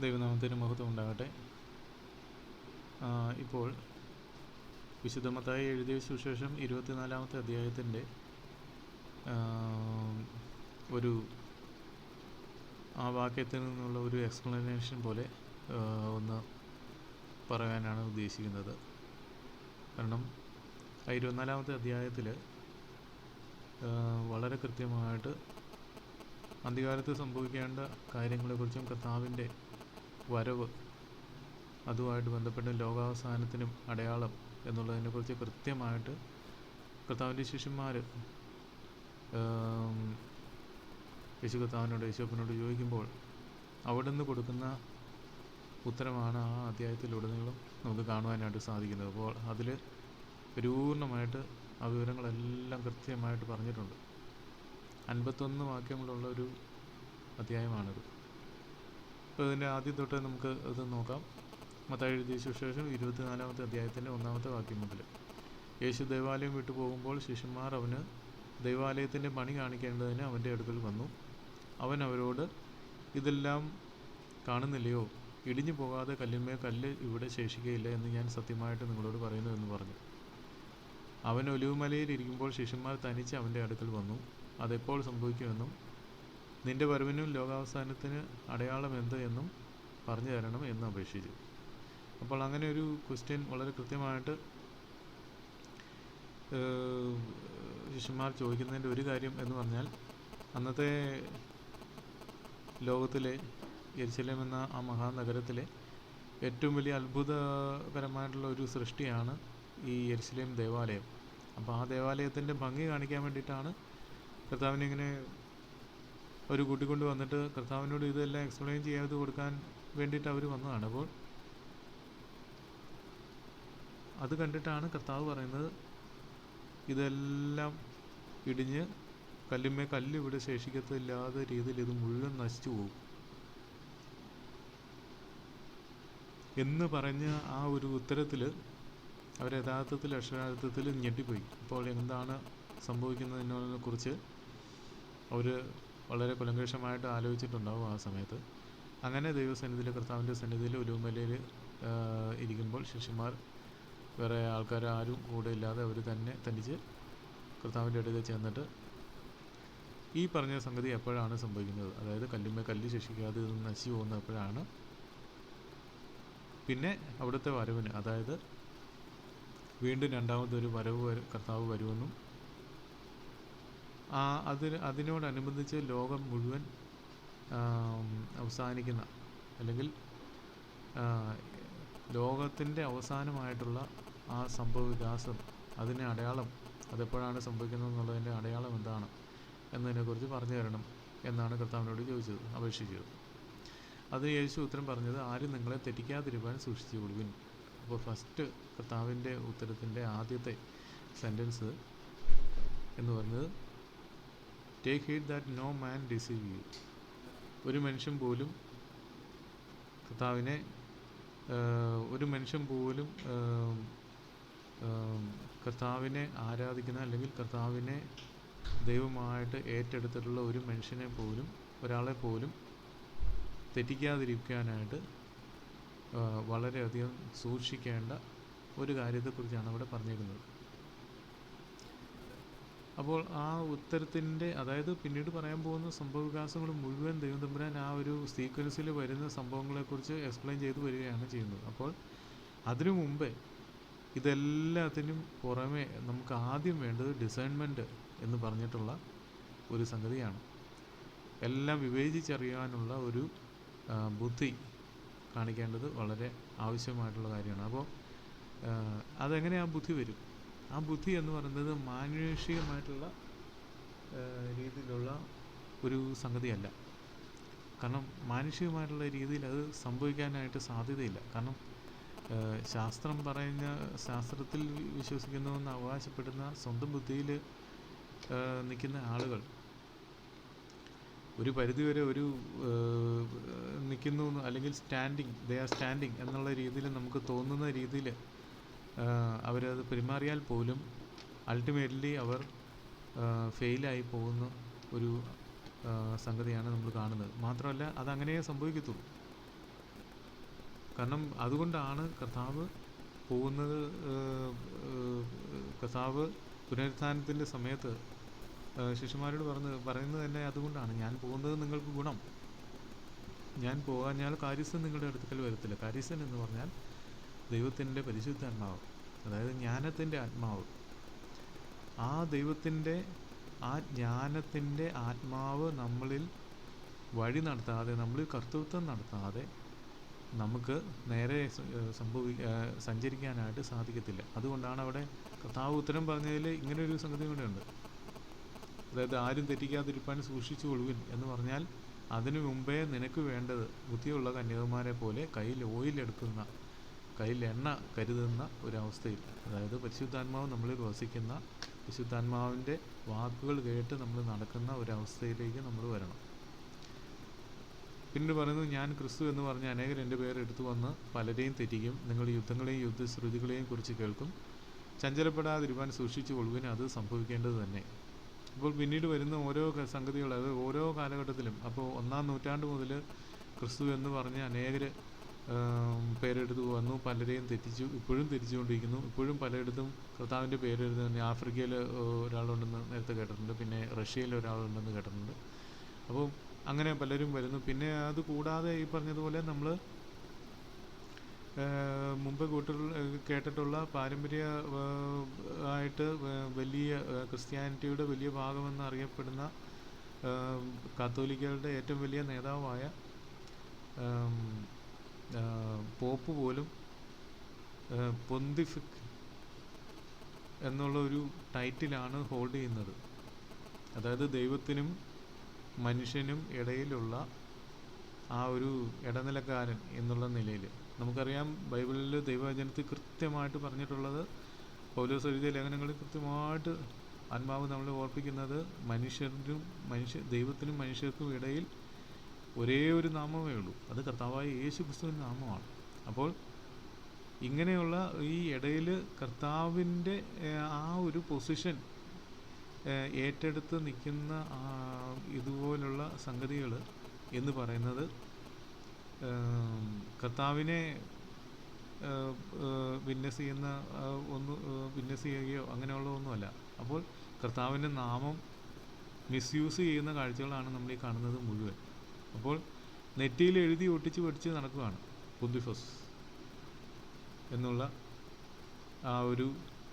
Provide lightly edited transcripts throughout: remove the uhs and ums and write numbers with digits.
ദൈവനാമത്തിന് മഹത്വം ഉണ്ടാകട്ടെ. ഇപ്പോൾ വിശുദ്ധ മത്തായി എഴുതിയ സുവിശേഷം 24-ാമത്തെ അധ്യായത്തിൻ്റെ ഒരു ആ വാക്യത്തിൽ നിന്നുള്ള ഒരു എക്സ്പ്ലനേഷൻ പോലെ ഒന്ന് പറയാനാണ് ഉദ്ദേശിക്കുന്നത്. കാരണം ആ 24-ാമത്തെ അധ്യായത്തിൽ വളരെ കൃത്യമായിട്ട് അന്ത്യകാലത്ത് സംഭവിക്കേണ്ട കാര്യങ്ങളെക്കുറിച്ചും കർത്താവിൻ്റെ വരവ്, അതുമായിട്ട് ബന്ധപ്പെട്ട ലോകാവസാനത്തിനും അടയാളം എന്നുള്ളതിനെക്കുറിച്ച് കൃത്യമായിട്ട് കർത്താവിൻ്റെ ശിഷ്യന്മാർ യേശുപ്പനോട് ചോദിക്കുമ്പോൾ അവിടെ നിന്ന് കൊടുക്കുന്ന ഉത്തരമാണ് ആ അധ്യായത്തിലുടനീളം നമുക്ക് കാണുവാനായിട്ട് സാധിക്കുന്നത്. അപ്പോൾ അതിൽ പരിപൂർണമായിട്ട് ആ വിവരങ്ങളെല്ലാം കൃത്യമായിട്ട് പറഞ്ഞിട്ടുണ്ട്. 51 വാക്യങ്ങളുള്ള ഒരു അധ്യായമാണിത്. അപ്പോൾ ഇതിൻ്റെ ആദ്യം തൊട്ട് നമുക്ക് ഇത് നോക്കാം. മത്തായി എഴുതിയ സുവിശേഷം 24-ാമത്തെ അധ്യായത്തിൻ്റെ 1-ാമത്തെ വാക്യം മുതൽ. യേശു ദേവാലയം വിട്ടു പോകുമ്പോൾ ശിഷ്യന്മാർ അവന് ദൈവാലയത്തിൻ്റെ പണി കാണിക്കേണ്ടതിന് അവൻ്റെ അടുക്കൽ വന്നു. അവൻ അവരോട്, ഇതെല്ലാം കാണുന്നില്ലയോ? ഇടിഞ്ഞു പോകാതെ കല്ലിന്മേൽ കല്ല് ഇവിടെ ശേഷിക്കുകയില്ല എന്ന് ഞാൻ സത്യമായിട്ട് നിങ്ങളോട് പറയുന്നു എന്ന് പറഞ്ഞു. അവൻ ഒലിവുമലയിൽ ഇരിക്കുമ്പോൾ ശിഷ്യന്മാർ തനിച്ച് അവൻ്റെ അടുക്കൽ വന്നു. അതെപ്പോൾ സംഭവിക്കുമെന്നും നിന്റെ വരവിനും ലോകാവസാനത്തിന് അടയാളം എന്ത് എന്നും പറഞ്ഞു തരണം എന്ന് അപേക്ഷിച്ചു. അപ്പോൾ അങ്ങനെ ഒരു ക്വസ്റ്റ്യൻ വളരെ കൃത്യമായിട്ട് ശിഷ്യന്മാർ ചോദിക്കുന്നതിൻ്റെ ഒരു കാര്യം എന്ന് പറഞ്ഞാൽ, അന്നത്തെ ലോകത്തിലെ യെരുശലേം എന്ന ആ മഹാനഗരത്തിലെ ഏറ്റവും വലിയ അത്ഭുതകരമായിട്ടുള്ള ഒരു സൃഷ്ടിയാണ് ഈ യെരുശലേം ദേവാലയം. അപ്പോൾ ആ ദേവാലയത്തിൻ്റെ ഭംഗി കാണിക്കാൻ വേണ്ടിയിട്ടാണ് കർത്താവിനെ ഇങ്ങനെ ഒരു കൂട്ടിക്കൊണ്ട് വന്നിട്ട് കർത്താവിനോട് ഇതെല്ലാം എക്സ്പ്ലെയിൻ ചെയ്യാതെ കൊടുക്കാൻ വേണ്ടിയിട്ട് അവർ വന്നതാണ്. അപ്പോൾ അത് കണ്ടിട്ടാണ് കർത്താവ് പറയുന്നത്, ഇതെല്ലാം ഇടിഞ്ഞ് കല്ലുമേ കല്ല് ഇവിടെ ശേഷിക്കത്തില്ലാത്ത രീതിയിൽ ഇത് മുഴുവൻ നശിച്ചു പോകും എന്ന് പറഞ്ഞ ആ ഒരു ഉത്തരത്തിൽ അവർ യഥാർത്ഥത്തിൽ അക്ഷരാർത്ഥത്തിൽ ഞെട്ടിപ്പോയി. അപ്പോൾ എന്താണ് സംഭവിക്കുന്നതിനെ കുറിച്ച് അവർ വളരെ കുലങ്കഷമായിട്ട് ആലോചിച്ചിട്ടുണ്ടാവും ആ സമയത്ത്. അങ്ങനെ ദൈവസന്നിധിയിൽ, കർത്താവിൻ്റെ സന്നിധിയിൽ ഒലിവുമലയിൽ ഇരിക്കുമ്പോൾ ശിഷ്യന്മാർ വേറെ ആൾക്കാർ ആരും കൂടെ ഇല്ലാതെ അവർ തന്നെ തനിച്ച് കർത്താവിൻ്റെ അടുത്ത് ചെന്നിട്ട് ഈ പറഞ്ഞ സംഗതി എപ്പോഴാണ് സംഭവിക്കുന്നത്, അതായത് കല്ലുമേ കല്ല് ശേഷിക്കാതെ ഇത് നശിച്ചു പോകുന്നത് എപ്പോഴാണ്, പിന്നെ അവിടുത്തെ വരവിന്, അതായത് വീണ്ടും രണ്ടാമതൊരു കർത്താവ് വരുമെന്നും അതിനോടനുബന്ധിച്ച് ലോകം മുഴുവൻ അവസാനിക്കുന്ന, അല്ലെങ്കിൽ ലോകത്തിൻ്റെ അവസാനമായിട്ടുള്ള ആ സംഭവവികാസം, അതിന് അടയാളം, അതെപ്പോഴാണ് സംഭവിക്കുന്നത് എന്നുള്ളതിൻ്റെ അടയാളം എന്താണ് എന്നതിനെക്കുറിച്ച് പറഞ്ഞു തരണം എന്നാണ് കർത്താവിനോട് അപേക്ഷിച്ചത്. അത് യേശു ഉത്തരം പറഞ്ഞത്, ആരും നിങ്ങളെ തെറ്റിക്കാതിരിക്കാൻ സൂക്ഷിച്ചു കൊള്ളുവിൻ. അപ്പോൾ ഫസ്റ്റ് കർത്താവിൻ്റെ ഉത്തരത്തിൻ്റെ ആദ്യത്തെ സെൻറ്റൻസ് എന്ന് പറഞ്ഞത്, take heed that no man deceive you. ഒരു മനുഷ്യൻ പോലും കർത്താവിനെ ആരാധിക്കുന്ന, അല്ലെങ്കിൽ കർത്താവിനെ ദൈവമായിട്ട് ഏറ്റെടുത്തിട്ടുള്ള ഒരു മനുഷ്യനെ പോലും, ഒരാളെ പോലും തെറ്റിക്കാതിരിക്കാനായിട്ട് വളരെയധികം സൂക്ഷിക്കേണ്ട ഒരു കാര്യത്തെക്കുറിച്ചാണ് അവിടെ പറഞ്ഞിരിക്കുന്നത്. അപ്പോൾ ആ ഉത്തരത്തിൻ്റെ, അതായത് പിന്നീട് പറയാൻ പോകുന്ന സംഭവവികാസങ്ങൾ മുഴുവൻ ദൈവം തമ്പുരാൻ ആ ഒരു സീക്വൻസിൽ വരുന്ന സംഭവങ്ങളെക്കുറിച്ച് എക്സ്പ്ലെയിൻ ചെയ്ത് വരികയാണ് ചെയ്യുന്നത്. അപ്പോൾ അതിനു മുമ്പേ ഇതെല്ലാത്തിനും പുറമെ നമുക്ക് ആദ്യം വേണ്ടത് ഡിസൈൻമെൻറ്റ് എന്ന് പറഞ്ഞിട്ടുള്ള ഒരു സംഗതിയാണ്. എല്ലാം വിവേചിച്ചറിയാനുള്ള ഒരു ബുദ്ധി കാണിക്കേണ്ടത് വളരെ ആവശ്യമായിട്ടുള്ള കാര്യമാണ്. അപ്പോൾ അതെങ്ങനെ ആ ബുദ്ധി വരും? ആ ബുദ്ധി എന്ന് പറയുന്നത് മാനുഷികമായിട്ടുള്ള രീതിയിലുള്ള ഒരു സംഗതിയല്ല. കാരണം മാനുഷികമായിട്ടുള്ള രീതിയിൽ അത് സംഭവിക്കാനായിട്ട് സാധ്യതയില്ല. കാരണം ശാസ്ത്രത്തിൽ വിശ്വസിക്കുന്നുവെന്ന് അവകാശപ്പെടുന്ന സ്വന്തം ബുദ്ധിയിൽ നിൽക്കുന്ന ആളുകൾ ഒരു പരിധിവരെ ഒരു നിൽക്കുന്നു, അല്ലെങ്കിൽ ദേ ആർ സ്റ്റാൻഡിങ് എന്നുള്ള രീതിയിൽ നമുക്ക് തോന്നുന്ന രീതിയിൽ അവരത് പെരുമാറിയാൽ പോലും അൾട്ടിമേറ്റ്ലി അവർ ഫെയിലായി പോകുന്ന ഒരു സംഗതിയാണ് നമ്മൾ കാണുന്നത്. മാത്രമല്ല അതങ്ങനെയേ സംഭവിക്കത്തുള്ളൂ. കാരണം അതുകൊണ്ടാണ് കർത്താവ് പോകുന്നത്. കർത്താവ് പുനരുത്ഥാനത്തിൻ്റെ സമയത്ത് ശിഷ്യന്മാരോട് പറയുന്നത് തന്നെ അതുകൊണ്ടാണ്, ഞാൻ പോകുന്നത് നിങ്ങൾക്ക് ഗുണം. ഞാൻ പോകാഞ്ഞാൽ കാര്യസ്ഥൻ നിങ്ങളുടെ അടുക്കൽ വരത്തില്ല. കാര്യസ്ഥൻ എന്ന് പറഞ്ഞാൽ ദൈവത്തിൻ്റെ പരിശുദ്ധാത്മാവ്, അതായത് ജ്ഞാനത്തിൻ്റെ ആത്മാവ്. ആ ദൈവത്തിൻ്റെ ആ ജ്ഞാനത്തിൻ്റെ ആത്മാവ് നമ്മളിൽ വഴി നടത്താതെ, നമ്മളിൽ കർത്തൃത്വം നടത്താതെ നമുക്ക് നേരെ സഞ്ചരിക്കാനായിട്ട് സാധിക്കത്തില്ല. അതുകൊണ്ടാണ് അവിടെ കർത്താവ് ഉത്തരം പറഞ്ഞതിൽ ഇങ്ങനൊരു സംഗതി കൂടെ ഉണ്ട്. അതായത് ആരും തെറ്റിക്കാതിരിപ്പാൻ സൂക്ഷിച്ചു കൊള്ളുവിൻ എന്ന് പറഞ്ഞാൽ, അതിനു മുമ്പേ നിനക്ക് വേണ്ടത് ബുദ്ധിയുള്ള കന്യകമാരെ പോലെ കയ്യിൽ ഓയിലെടുക്കുന്ന, കയ്യിൽ എണ്ണ കരുതുന്ന ഒരവസ്ഥയിൽ, അതായത് പരിശുദ്ധാത്മാവ് നമ്മളിൽ വസിക്കുന്ന, പരിശുദ്ധാത്മാവിൻ്റെ വാക്കുകൾ കേട്ട് നമ്മൾ നടക്കുന്ന ഒരവസ്ഥയിലേക്ക് നമ്മൾ വരണം. പിന്നീട് പറയുന്നു, ഞാൻ ക്രിസ്തു എന്ന് പറഞ്ഞ് അനേകർ എൻ്റെ പേര് എടുത്തു വന്ന് പലരെയും തെറ്റിക്കും. നിങ്ങൾ യുദ്ധങ്ങളെയും യുദ്ധശ്രുതികളെയും കുറിച്ച് കേൾക്കും. ചഞ്ചലപ്പെടാതിരിക്കാൻ സൂക്ഷിച്ചു കൊള്ളുവിന്, അത് സംഭവിക്കേണ്ടത് തന്നെ. അപ്പോൾ പിന്നീട് വരുന്ന ഓരോ സംഗതികൾ, അത് ഓരോ കാലഘട്ടത്തിലും, അപ്പോൾ 1-ാം നൂറ്റാണ്ട് മുതൽ ക്രിസ്തു എന്ന് പറഞ്ഞ് അനേകർ പേരെടുത്ത് വന്നു, പലരെയും തെറ്റിച്ചു, ഇപ്പോഴും തെറ്റിച്ചുകൊണ്ടിരിക്കുന്നു. ഇപ്പോഴും പലയിടത്തും കർത്താവിൻ്റെ പേരെഴുതുന്ന, ആഫ്രിക്കയിൽ ഒരാളുണ്ടെന്ന് നേരത്തെ കേട്ടിട്ടുണ്ട്, പിന്നെ റഷ്യയിൽ ഒരാളുണ്ടെന്ന് കേട്ടിട്ടുണ്ട്. അപ്പോൾ അങ്ങനെ പലരും വരുന്നു. പിന്നെ അത് കൂടാതെ ഈ പറഞ്ഞതുപോലെ നമ്മൾ മുമ്പ് കേട്ടിട്ടുള്ള പാരമ്പര്യ ആയിട്ട് വലിയ ക്രിസ്ത്യാനിറ്റിയുടെ വലിയ ഭാഗമെന്ന് അറിയപ്പെടുന്ന കാത്തോലിക്കരുടെ ഏറ്റവും വലിയ നേതാവായ പോപ്പ് പോലും പൊന്തിഫിക് എന്നുള്ള ഒരു ടൈറ്റിലാണ് ഹോൾഡ് ചെയ്യുന്നത്. അതായത് ദൈവത്തിനും മനുഷ്യനും ഇടയിലുള്ള ആ ഒരു ഇടനിലക്കാരൻ എന്നുള്ള നിലയിൽ. നമുക്കറിയാം, ബൈബിളിൽ ദൈവവചനത്തിൽ കൃത്യമായിട്ട് പറഞ്ഞിട്ടുള്ളത്, പൗലോസ് എഴുതിയ ലേഖനങ്ങളിൽ കൃത്യമായിട്ട് ആത്മാവ് നമ്മളെ ഓർപ്പിക്കുന്നത്, ദൈവത്തിനും മനുഷ്യർക്കും ഇടയിൽ ഒരേ ഒരു നാമമേ ഉള്ളൂ, അത് കർത്താവായ യേശു ക്രിസ്തുവിൻ്റെ നാമമാണ്. അപ്പോൾ ഇങ്ങനെയുള്ള ഈ ഇടയിൽ കർത്താവിൻ്റെ ആ ഒരു പൊസിഷൻ ഏറ്റെടുത്ത് നിൽക്കുന്ന ഇതുപോലുള്ള സംഗതികൾ എന്ന് പറയുന്നത് കർത്താവിനെ വിറ്റ്നസ് ചെയ്യുകയോ അങ്ങനെയുള്ള ഒന്നുമല്ല. അപ്പോൾ കർത്താവിൻ്റെ നാമം മിസ്യൂസ് ചെയ്യുന്ന കാഴ്ചകളാണ് നമ്മൾ ഈ കാണുന്നത് മുഴുവൻ. അപ്പോൾ നെറ്റിയിൽ എഴുതി ഒട്ടിച്ച് പഠിച്ച് നടക്കുകയാണ് പൊന്തിഫസ് എന്നുള്ള ആ ഒരു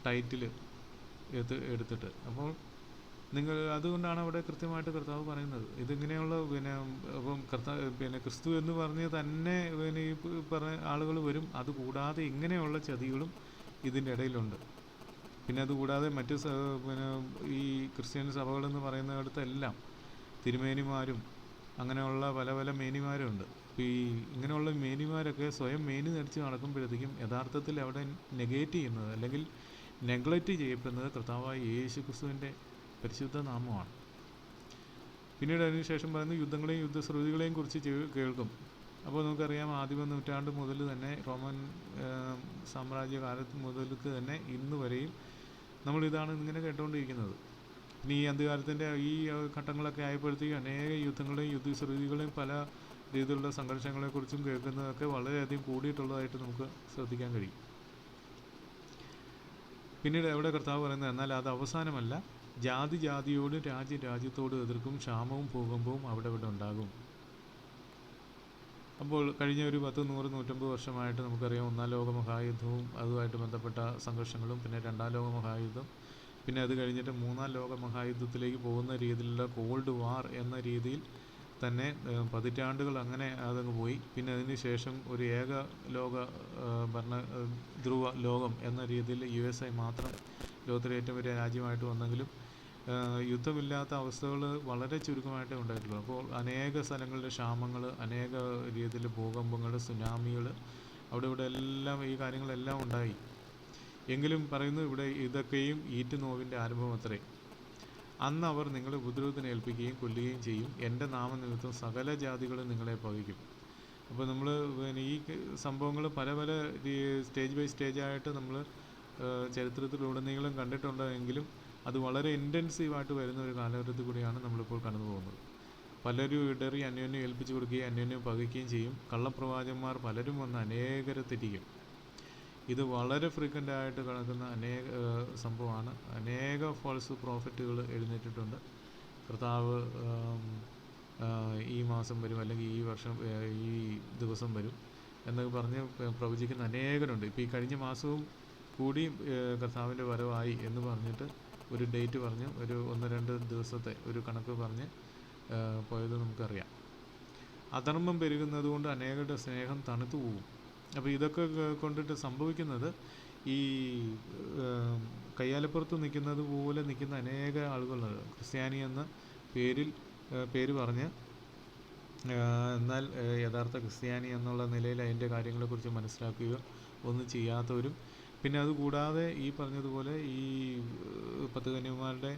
ടൈറ്റിൽ എടുത്തിട്ട്. അപ്പോൾ അതുകൊണ്ടാണ് അവിടെ കൃത്യമായിട്ട് കർത്താവ് പറയുന്നത് ഇതിങ്ങനെയുള്ള അപ്പം ക്രിസ്തു എന്ന് പറഞ്ഞ് തന്നെ ഈ പറഞ്ഞ ആളുകൾ വരും. അതുകൂടാതെ ഇങ്ങനെയുള്ള ചതികളും ഇതിൻ്റെ ഇടയിലുണ്ട്. പിന്നെ അതുകൂടാതെ മറ്റ് ഈ ക്രിസ്ത്യൻ സഭകളെന്ന് പറയുന്നിടത്തെല്ലാം തിരുമേനിമാരും അങ്ങനെയുള്ള പല പല മേനിമാരുണ്ട്. ഈ ഇങ്ങനെയുള്ള മേനിമാരൊക്കെ സ്വയം മേനി ധരിച്ച് നടക്കുമ്പോഴത്തേക്കും യഥാർത്ഥത്തിൽ അവിടെ നെഗേറ്റ് ചെയ്യുന്നത് അല്ലെങ്കിൽ നെഗ്ലക്റ്റ് ചെയ്യപ്പെടുന്നത് കർത്താവായ യേശു ക്രിസ്തുവിൻ്റെ പരിശുദ്ധ നാമമാണ്. പിന്നീട് അതിനുശേഷം പറയുന്നു, യുദ്ധങ്ങളെയും യുദ്ധശ്രുതികളെയും കുറിച്ച് കേൾക്കും. അപ്പോൾ നമുക്കറിയാം, ആദിമ നൂറ്റാണ്ട് മുതൽ തന്നെ, റോമൻ സാമ്രാജ്യകാലത്ത് മുതൽക്ക് തന്നെ ഇന്ന് വരെയും നമ്മളിതാണ് ഇങ്ങനെ കേട്ടുകൊണ്ടിരിക്കുന്നത്. ഇനി ഈ അന്ത്യകാലത്തിൻ്റെ ഈ ഘട്ടങ്ങളൊക്കെ ആയപ്പോഴത്തേക്കും അനേക യുദ്ധങ്ങളെയും യുദ്ധശ്രുതികളെയും പല രീതിയിലുള്ള സംഘർഷങ്ങളെക്കുറിച്ചും കേൾക്കുന്നതൊക്കെ വളരെയധികം കൂടിയിട്ടുള്ളതായിട്ട് നമുക്ക് ശ്രദ്ധിക്കാൻ കഴിയും. പിന്നീട് എവിടെ കർത്താവ് പറയുന്നത്, എന്നാൽ അത് അവസാനമല്ല, ജാതി ജാതിയോടും രാജ്യം രാജ്യത്തോടും എതിർക്കും, ക്ഷാമവും ഭൂകമ്പവും അവിടെ ഉണ്ടാകും. അപ്പോൾ കഴിഞ്ഞ ഒരു 100-150 വർഷമായിട്ട് നമുക്കറിയാം, 1-ാം ലോക മഹായുദ്ധവും അതുമായിട്ട് ബന്ധപ്പെട്ട സംഘർഷങ്ങളും, പിന്നെ 2-ാം ലോക മഹായുദ്ധം, പിന്നെ അത് കഴിഞ്ഞിട്ട് 3-ാം ലോക മഹായുദ്ധത്തിലേക്ക് പോകുന്ന രീതിയിലുള്ള കോൾഡ് വാർ എന്ന രീതിയിൽ തന്നെ പതിറ്റാണ്ടുകൾ അങ്ങനെ അതങ്ങ് പോയി. പിന്നെ അതിന് ശേഷം ഒരു ഏക ലോക ധ്രുവ ലോകം എന്ന രീതിയിൽ USA മാത്രം ലോകത്തിലെ ഏറ്റവും വലിയ രാജ്യമായിട്ട് വന്നെങ്കിലും യുദ്ധമില്ലാത്ത അവസ്ഥകൾ വളരെ ചുരുക്കമായിട്ടേ ഉണ്ടായിട്ടുള്ളൂ. അപ്പോൾ അനേക സ്ഥലങ്ങളിലെ ക്ഷാമങ്ങൾ, അനേക രീതിയിൽ ഭൂകമ്പങ്ങൾ, സുനാമികൾ, ഇവിടെ എല്ലാം ഈ കാര്യങ്ങളെല്ലാം ഉണ്ടായി. എങ്കിലും പറയുന്നു ഇവിടെ, ഇതൊക്കെയും ഈറ്റുനോവിൻ്റെ ആരംഭം അത്രേ. അന്ന് അവർ നിങ്ങളെ ഉപദ്രവത്തിന് ഏൽപ്പിക്കുകയും കൊല്ലുകയും ചെയ്യും. എൻ്റെ നാമനിമിത്തം സകല ജാതികളും നിങ്ങളെ പകയ്ക്കും. അപ്പോൾ നമ്മൾ ഈ സംഭവങ്ങൾ പല പല സ്റ്റേജ് ബൈ സ്റ്റേജായിട്ട് നമ്മൾ ചരിത്രത്തിലുടനീളം കണ്ടിട്ടുണ്ടെങ്കിലും അത് വളരെ ഇൻറ്റൻസീവായിട്ട് വരുന്ന ഒരു കാലഘട്ടത്തിൽ കൂടിയാണ് നമ്മളിപ്പോൾ കടന്നു പോകുന്നത്. പലരും ഇടറി അന്യോന്യം ഏൽപ്പിച്ചു കൊടുക്കുകയും അന്യോന്യം പകയ്ക്കുകയും ചെയ്യും. കള്ളപ്രവാചകന്മാർ പലരും വന്ന് അനേകരെ തെറ്റിക്കും. ഇത് വളരെ ഫ്രീക്വൻ്റ് ആയിട്ട് കിടക്കുന്ന സംഭവമാണ്. അനേക ഫോൾസ് പ്രോഫറ്റുകൾ എഴുന്നേറ്റിട്ടുണ്ട്. കർത്താവ് ഈ മാസം വരും, അല്ലെങ്കിൽ ഈ വർഷം ഈ ദിവസം വരും എന്നൊക്കെ പറഞ്ഞ് പ്രവചിക്കുന്ന അനേകരുണ്ട്. ഇപ്പോൾ ഈ കഴിഞ്ഞ മാസവും കൂടി കർത്താവിൻ്റെ വരവായി എന്ന് പറഞ്ഞിട്ട് ഒരു ഡേറ്റ് പറഞ്ഞ് ഒരു 1-2 ദിവസത്തെ ഒരു കണക്ക് പറഞ്ഞ് പോയത് നമുക്കറിയാം. അധർമ്മം പെരുകുന്നത് കൊണ്ട് അനേകരുടെ സ്നേഹം തണുത്തു പോകും. അപ്പോൾ ഇതൊക്കെ കൊണ്ടിട്ട് സംഭവിക്കുന്നത് ഈ കയ്യാലപ്പുറത്ത് നിൽക്കുന്നത് പോലെ നിൽക്കുന്ന അനേക ആളുകളുണ്ട്. ക്രിസ്ത്യാനി എന്ന പേര് പറഞ്ഞ് എന്നാൽ യഥാർത്ഥ ക്രിസ്ത്യാനി എന്നുള്ള നിലയിൽ അതിൻ്റെ കാര്യങ്ങളെക്കുറിച്ച് മനസ്സിലാക്കുകയോ ഒന്നും ചെയ്യാത്തവരും, പിന്നെ അതുകൂടാതെ ഈ പറഞ്ഞതുപോലെ ഈ 10 കന്യകമാരുടെ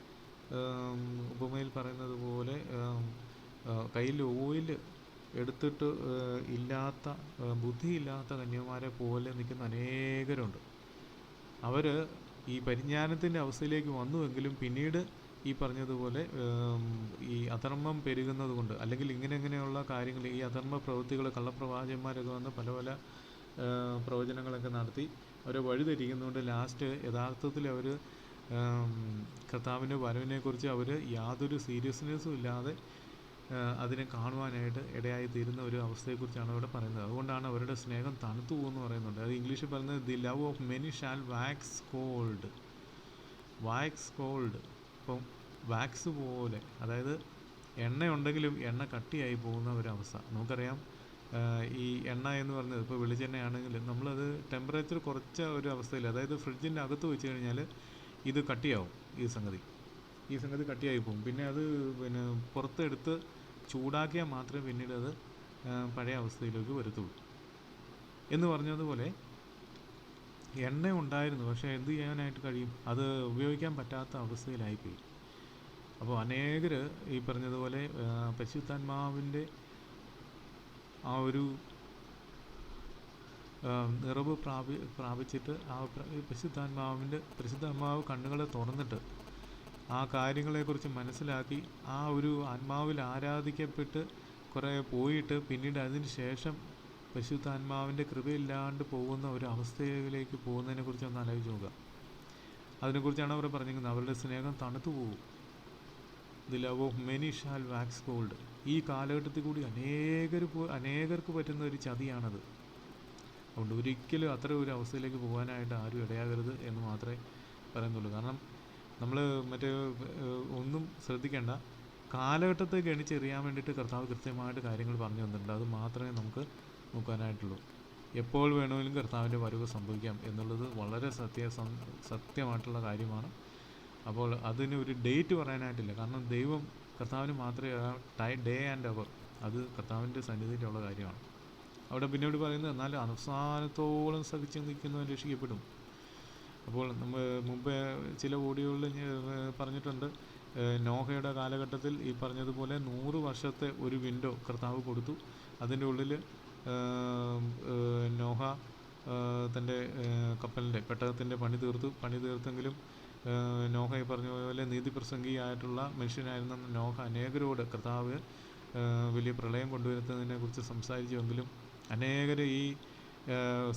ഉപമയിൽ പറയുന്നത് പോലെ കയ്യിൽ ഓയിൽ എടുത്തിട്ട് ഇല്ലാത്ത ബുദ്ധിയില്ലാത്ത കന്യകമാരെ പോലെ നിൽക്കുന്ന അനേകരുണ്ട്. അവർ ഈ പരിജ്ഞാനത്തിൻ്റെ അവസ്ഥയിലേക്ക് വന്നുവെങ്കിലും പിന്നീട് ഈ പറഞ്ഞതുപോലെ ഈ അധർമ്മം പെരുകുന്നത് കൊണ്ട്, അല്ലെങ്കിൽ ഇങ്ങനെയുള്ള കാര്യങ്ങൾ, ഈ അധർമ്മ പ്രവൃത്തികൾ, കള്ളപ്രവാചകന്മാരൊക്കെ വന്ന് പല പല പ്രവചനങ്ങളൊക്കെ നടത്തി അവരെ വഴിതെറ്റിക്കുന്നതുകൊണ്ട് ലാസ്റ്റ് യഥാർത്ഥത്തിൽ അവർ കർത്താവിൻ്റെ വരവിനെക്കുറിച്ച് അവർ യാതൊരു സീരിയസ്നെസ്സും ഇല്ലാതെ അതിനെ കാണുവാനായിട്ട് ഇടയായി തീരുന്ന ഒരു അവസ്ഥയെക്കുറിച്ചാണ് അവിടെ പറയുന്നത്. അതുകൊണ്ടാണ് അവരുടെ സ്നേഹം തണുത്തു പോകുമെന്ന് പറയുന്നുണ്ട്. അത് ഇംഗ്ലീഷിൽ പറയുന്നത് the love of many shall wax cold. ഇപ്പം വാക്സ് പോലെ, അതായത് എണ്ണ ഉണ്ടെങ്കിലും എണ്ണ കട്ടിയായി പോകുന്ന ഒരവസ്ഥ നമുക്കറിയാം. ഈ എണ്ണ എന്ന് പറഞ്ഞത് ഇപ്പോൾ വെളിച്ചെണ്ണയാണെങ്കിൽ നമ്മളത് ടെമ്പറേച്ചർ കുറച്ച ഒരു അവസ്ഥയിൽ, അതായത് ഫ്രിഡ്ജിൻ്റെ അകത്ത് വെച്ച് കഴിഞ്ഞാൽ ഇത് കട്ടിയാവും. ഈ സംഗതി കട്ടിയായി പോകും. പിന്നെ അത് പുറത്തെടുത്ത് ചൂടാക്കിയാൽ മാത്രമേ പിന്നീട് അത് പഴയ അവസ്ഥയിലേക്ക് വരത്തുള്ളൂ. എന്ന് പറഞ്ഞതുപോലെ എണ്ണ ഉണ്ടായിരുന്നു, പക്ഷേ എന്ത് ചെയ്യാനായിട്ട് കഴിയും? അത് ഉപയോഗിക്കാൻ പറ്റാത്ത അവസ്ഥയിലായിപ്പോയി. അപ്പോൾ അനേകർ ഈ പറഞ്ഞതുപോലെ പരിശുദ്ധാത്മാവിൻ്റെ ആ ഒരു നിറവ് പ്രാപിച്ചിട്ട് ആ പരിശുദ്ധാത്മാവ് കണ്ണുകളെ തുറന്നിട്ട് ആ കാര്യങ്ങളെക്കുറിച്ച് മനസ്സിലാക്കി ആ ഒരു ആത്മാവിൽ ആരാധിക്കപ്പെട്ട് കുറേ പോയിട്ട് പിന്നീട് അതിന് ശേഷം പരിശുദ്ധാത്മാവിൻ്റെ കൃപയില്ലാണ്ട് പോകുന്ന ഒരു അവസ്ഥയിലേക്ക് പോകുന്നതിനെക്കുറിച്ച് ഒന്ന് ആലോചിച്ച് നോക്കുക. അതിനെക്കുറിച്ചാണ് അവർ പറഞ്ഞിരിക്കുന്നത്. അവരുടെ സ്നേഹം തണുത്തു പോകും. The love of many shall wax cold. ഈ കാലഘട്ടത്തിൽ കൂടി അനേകർക്ക് പറ്റുന്ന ഒരു ചതിയാണത്. അതുകൊണ്ട് ഒരിക്കലും അത്ര ഒരു അവസ്ഥയിലേക്ക് പോകാനായിട്ട് ആരും ഇടയാകരുത് എന്ന് മാത്രമേ പറയുന്നുള്ളൂ. കാരണം നമ്മൾ ഒന്നും ശ്രദ്ധിക്കേണ്ട, കാലഘട്ടത്തെ ഗണിച്ചെറിയാൻ വേണ്ടിയിട്ട് കർത്താവ് കൃത്യമായിട്ട് കാര്യങ്ങൾ പറഞ്ഞു തന്നിട്ടുണ്ട്. അത് മാത്രമേ നമുക്ക് നോക്കാനായിട്ടുള്ളൂ. എപ്പോൾ വേണമെങ്കിലും കർത്താവിൻ്റെ വരവ് സംഭവിക്കാം എന്നുള്ളത് വളരെ സത്യമായിട്ടുള്ള കാര്യമാണ്. അപ്പോൾ അതിന് ഒരു ഡേറ്റ് പറയാനായിട്ടില്ല. കാരണം കർത്താവിന് മാത്രമേ ഡേ ആൻഡ് അവർ, അത് കർത്താവിൻ്റെ സന്നിധിയിലുള്ള കാര്യമാണ്. അവിടെ പിന്നീട് പറയുന്നത് എന്നാൽ അവസാനത്തോളം സഹിച്ച് നിൽക്കുന്നവൻ രക്ഷിക്കപ്പെടും. അപ്പോൾ നമ്മൾ മുമ്പേ ചില ഓഡിയോകളിൽ പറഞ്ഞിട്ടുണ്ട്, നോഹയുടെ കാലഘട്ടത്തിൽ ഈ പറഞ്ഞതുപോലെ 100 വർഷത്തെ ഒരു വിൻഡോ കർത്താവ് കൊടുത്തു. അതിൻ്റെ ഉള്ളിൽ നോഹ തൻ്റെ കപ്പലിൻ്റെ പെട്ടകത്തിൻ്റെ പണി തീർത്തെങ്കിലും നോഹ ഈ പറഞ്ഞ പോലെ നീതിപ്രസംഗിയായിട്ടുള്ള മനുഷ്യനായിരുന്ന നോഹ അനേകരോട് കർത്താവ് വലിയ പ്രളയം കൊണ്ടുവരുന്നതിനെ കുറിച്ച് സംസാരിച്ചുവെങ്കിലും അനേകർ ഈ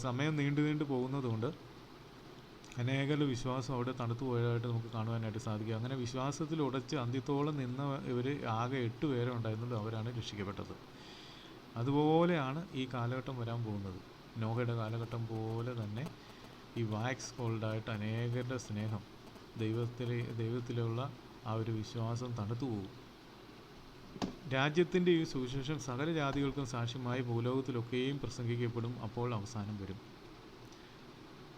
സമയം നീണ്ടു പോകുന്നതുകൊണ്ട് അനേകരുടെ വിശ്വാസം അവിടെ തണുത്തു പോയതായിട്ട് നമുക്ക് കാണുവാനായിട്ട് സാധിക്കും. അങ്ങനെ വിശ്വാസത്തിൽ ഉടച്ച് അന്ത്യത്തോളം നിന്ന ഇവർ ആകെ 8 പേരെ ഉണ്ടായിരുന്നുള്ളൂ. അവരാണ് രക്ഷിക്കപ്പെട്ടത്. അതുപോലെയാണ് ഈ കാലഘട്ടം വരാൻ പോകുന്നത്. നോഹയുടെ കാലഘട്ടം പോലെ തന്നെ ഈ വാക്സ് കോൾഡായിട്ട് അനേകരുടെ സ്നേഹം, ദൈവത്തിലുള്ള ആ ഒരു വിശ്വാസം തണുത്തു പോകും. രാജ്യത്തിൻ്റെ ഈ സുവിശേഷം സകല ജാതികൾക്കും സാക്ഷ്യമായി ഭൂലോകത്തിലൊക്കെയും പ്രസംഗിക്കപ്പെടും. അപ്പോൾ അവസാനം വരും.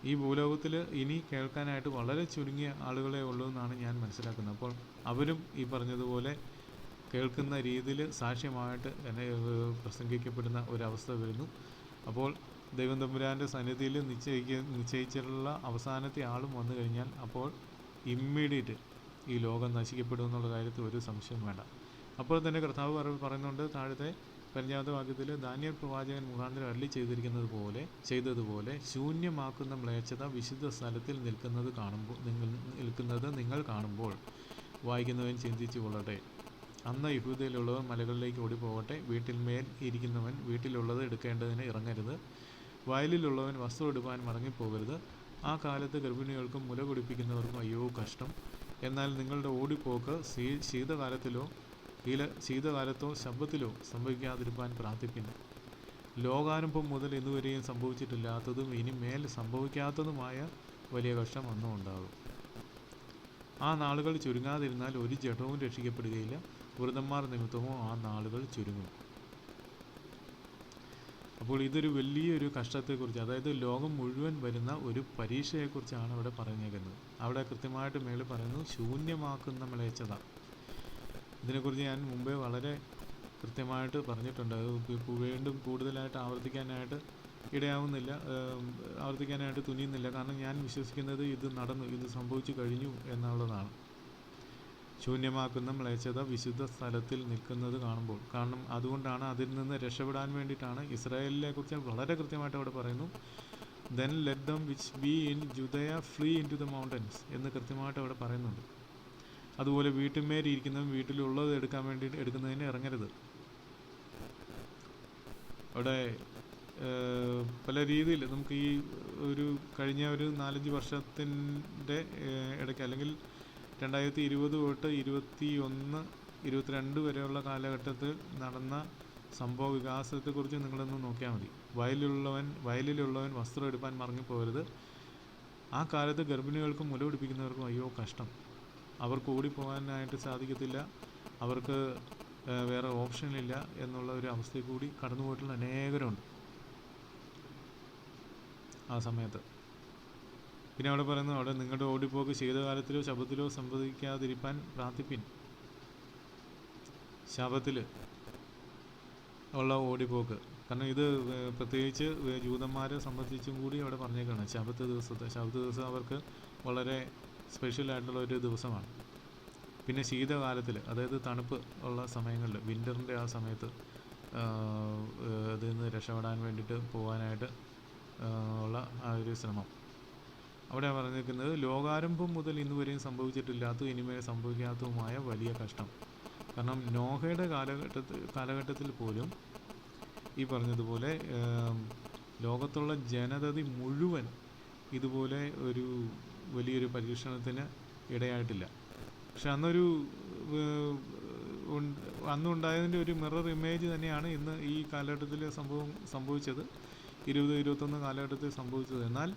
ഈ ഭൂലോകത്തിൽ ഇനി കേൾക്കാനായിട്ട് വളരെ ചുരുങ്ങിയ ആളുകളെ ഉള്ളൂ എന്നാണ് ഞാൻ മനസ്സിലാക്കുന്നത്. അപ്പോൾ അവരും ഈ പറഞ്ഞതുപോലെ കേൾക്കുന്ന രീതിയിൽ സാക്ഷ്യമായിട്ട് പ്രസംഗിക്കപ്പെടുന്ന ഒരവസ്ഥ വരുന്നു. അപ്പോൾ ദൈവം തമ്പുരാൻ്റെ സന്നിധിയിൽ നിശ്ചയിച്ചിട്ടുള്ള അവസാനത്തെ ആളും വന്നു കഴിഞ്ഞാൽ അപ്പോൾ ഇമ്മീഡിയറ്റ് ഈ ലോകം നശിക്കപ്പെടും എന്നുള്ള കാര്യത്തിൽ ഒരു സംശയം വേണ്ട. അപ്പോൾ തന്നെ കർത്താവ് പറയുന്നുണ്ട് താഴത്തെ 15-ാമത്തെ വാക്യത്തിൽ, ദാനിയേൽ പ്രവാചകൻ മുഖാന്തരം അരുളി ചെയ്തതുപോലെ ശൂന്യമാക്കുന്ന മ്ലേച്ഛത വിശുദ്ധ സ്ഥലത്തിൽ നിൽക്കുന്നത് നിങ്ങൾ കാണുമ്പോൾ വായിക്കുന്നവൻ ചിന്തിച്ചു കൊള്ളട്ടെ. അന്ന് യഹൂദയിലുള്ളവർ മലകളിലേക്ക് ഓടിപ്പോകട്ടെ. വീട്ടിന്മേൽ ഇരിക്കുന്നവൻ വീട്ടിലുള്ളത് എടുക്കേണ്ടതിന് ഇറങ്ങരുത്. വയലിലുള്ളവൻ വസ്ത്രം എടുക്കാൻ മടങ്ങിപ്പോകരുത്. ആ കാലത്ത് ഗർഭിണികൾക്കും മുല കുടിപ്പിക്കുന്നവർക്കും അയ്യോ കഷ്ടം. എന്നാൽ നിങ്ങളുടെ ഓടിപ്പോക്ക് ശീതകാലത്തോ ശബ്ബത്തിലോ സംഭവിക്കാതിരിക്കാൻ പ്രാർത്ഥിപ്പിൻ. ലോകാരംഭം മുതൽ ഇന്നുവരെയും സംഭവിച്ചിട്ടില്ലാത്തതും ഇനി മേൽ സംഭവിക്കാത്തതുമായ വലിയ കഷ്ടം അന്നും ഉണ്ടാകും. ആ നാളുകൾ ചുരുങ്ങാതിരുന്നാൽ ഒരു ജഡവും രക്ഷിക്കപ്പെടുകയില്ല. വൃതന്മാർ നിമിത്തമോ ആ നാളുകൾ ചുരുങ്ങും. അപ്പോൾ ഇതൊരു വലിയൊരു കഷ്ടത്തെക്കുറിച്ച്, അതായത് ലോകം മുഴുവൻ വരുന്ന ഒരു പരീക്ഷയെക്കുറിച്ചാണ് അവിടെ പറഞ്ഞേക്കുന്നത്. അവിടെ കൃത്യമായിട്ട് മേളിൽ പറയുന്നു ശൂന്യമാക്കുന്ന മ്ലേച്ഛത. ഇതിനെക്കുറിച്ച് ഞാൻ മുമ്പേ വളരെ കൃത്യമായിട്ട് പറഞ്ഞിട്ടുണ്ട്. അത് വീണ്ടും കൂടുതലായിട്ട് ആവർത്തിക്കാനായിട്ട് തുനിയുന്നില്ല. കാരണം ഞാൻ വിശ്വസിക്കുന്നത് ഇത് നടന്നു, ഇത് സംഭവിച്ചു കഴിഞ്ഞു എന്നുള്ളതാണ്. ശൂന്യമാക്കുന്ന മ്ലേച്ഛത വിശുദ്ധ സ്ഥലത്തിൽ നിൽക്കുന്നത് കാരണം അതുകൊണ്ടാണ് അതിൽ നിന്ന് രക്ഷപ്പെടാൻ വേണ്ടിയിട്ടാണ് ഇസ്രായേലിനെ കുറിച്ച് വളരെ കൃത്യമായിട്ട് അവിടെ പറയുന്നു. Then let them which be in Judea flee into the mountains എന്ന് കൃത്യമായിട്ട് അവിടെ പറയുന്നുണ്ട്. അതുപോലെ വീട്ടിന്മേലിരിക്കുന്നവൻ വീട്ടിലുള്ളത് എടുക്കുന്നതിന് ഇറങ്ങരുത്. അവിടെ പല രീതിയിൽ നമുക്ക് ഈ കഴിഞ്ഞ ഒരു 4-5 വർഷത്തിൻ്റെ ഇടയ്ക്ക്, അല്ലെങ്കിൽ 2020 തൊട്ട് 2021-22 വരെയുള്ള കാലഘട്ടത്തിൽ നടന്ന സംഭവ വികാസത്തെക്കുറിച്ച് നിങ്ങളൊന്ന് നോക്കിയാൽ മതി. വയലിലുള്ളവൻ വസ്ത്രം എടുക്കാൻ മറങ്ങിപ്പോകരുത്. ആ കാലത്ത് ഗർഭിണികൾക്കും മുല കുടിപ്പിക്കുന്നവർക്കും അയ്യോ കഷ്ടം. അവർക്ക് ഓടിപ്പോകാനായിട്ട് സാധിക്കത്തില്ല, അവർക്ക് വേറെ ഓപ്ഷനില്ല എന്നുള്ള ഒരു അവസ്ഥയിൽ കൂടി കടന്നു പോയിട്ടുള്ള അനേകരുണ്ട് ആ സമയത്ത്. പിന്നെ അവിടെ പറയുന്നു, അവിടെ നിങ്ങളുടെ ഓടിപ്പോക്ക് ശീതകാലത്തിലോ ശബ്ബത്തിലോ സംഭവിക്കാതിരിക്കാൻ പ്രാർത്ഥിപ്പിൻ. ശബ്ബത്തിൽ ഉള്ള ഓടിപ്പോക്ക്, കാരണം ഇത് പ്രത്യേകിച്ച് ജൂതന്മാരെ സംബന്ധിച്ചും കൂടി അവിടെ പറഞ്ഞേക്കാണ്. ശബ്ബത്ത് ദിവസം അവർക്ക് വളരെ സ്പെഷ്യലായിട്ടുള്ള ഒരു ദിവസമാണ്. പിന്നെ ശീതകാലത്തിൽ, അതായത് തണുപ്പ് ഉള്ള സമയങ്ങളിൽ, വിൻ്ററിൻ്റെ ആ സമയത്ത് അതിൽ നിന്ന് രക്ഷപ്പെടാൻ വേണ്ടിയിട്ട് പോകാനായിട്ട് ഉള്ള ആ ഒരു ശ്രമം അവിടെ പറഞ്ഞിരിക്കുന്നത്. ലോകാരംഭം മുതൽ ഇന്നുവരെയും സംഭവിച്ചിട്ടില്ലാത്തതും ഇനിമേൽ സംഭവിക്കാത്തതുമായ വലിയ കഷ്ടം. കാരണം നോഹയുടെ കാലഘട്ടത്തിൽ പോലും ഈ പറഞ്ഞതുപോലെ ലോകത്തുള്ള ജനതതി മുഴുവൻ ഇതുപോലെ ഒരു വലിയൊരു പരീക്ഷണത്തിന് ഇടയായിട്ടില്ല. പക്ഷെ അന്നുണ്ടായതിൻ്റെ ഒരു മിറർ ഇമേജ് തന്നെയാണ് ഇന്ന് ഈ കാലഘട്ടത്തിൽ സംഭവിച്ചത്, 2021 കാലഘട്ടത്തിൽ സംഭവിച്ചത്. എന്നാൽ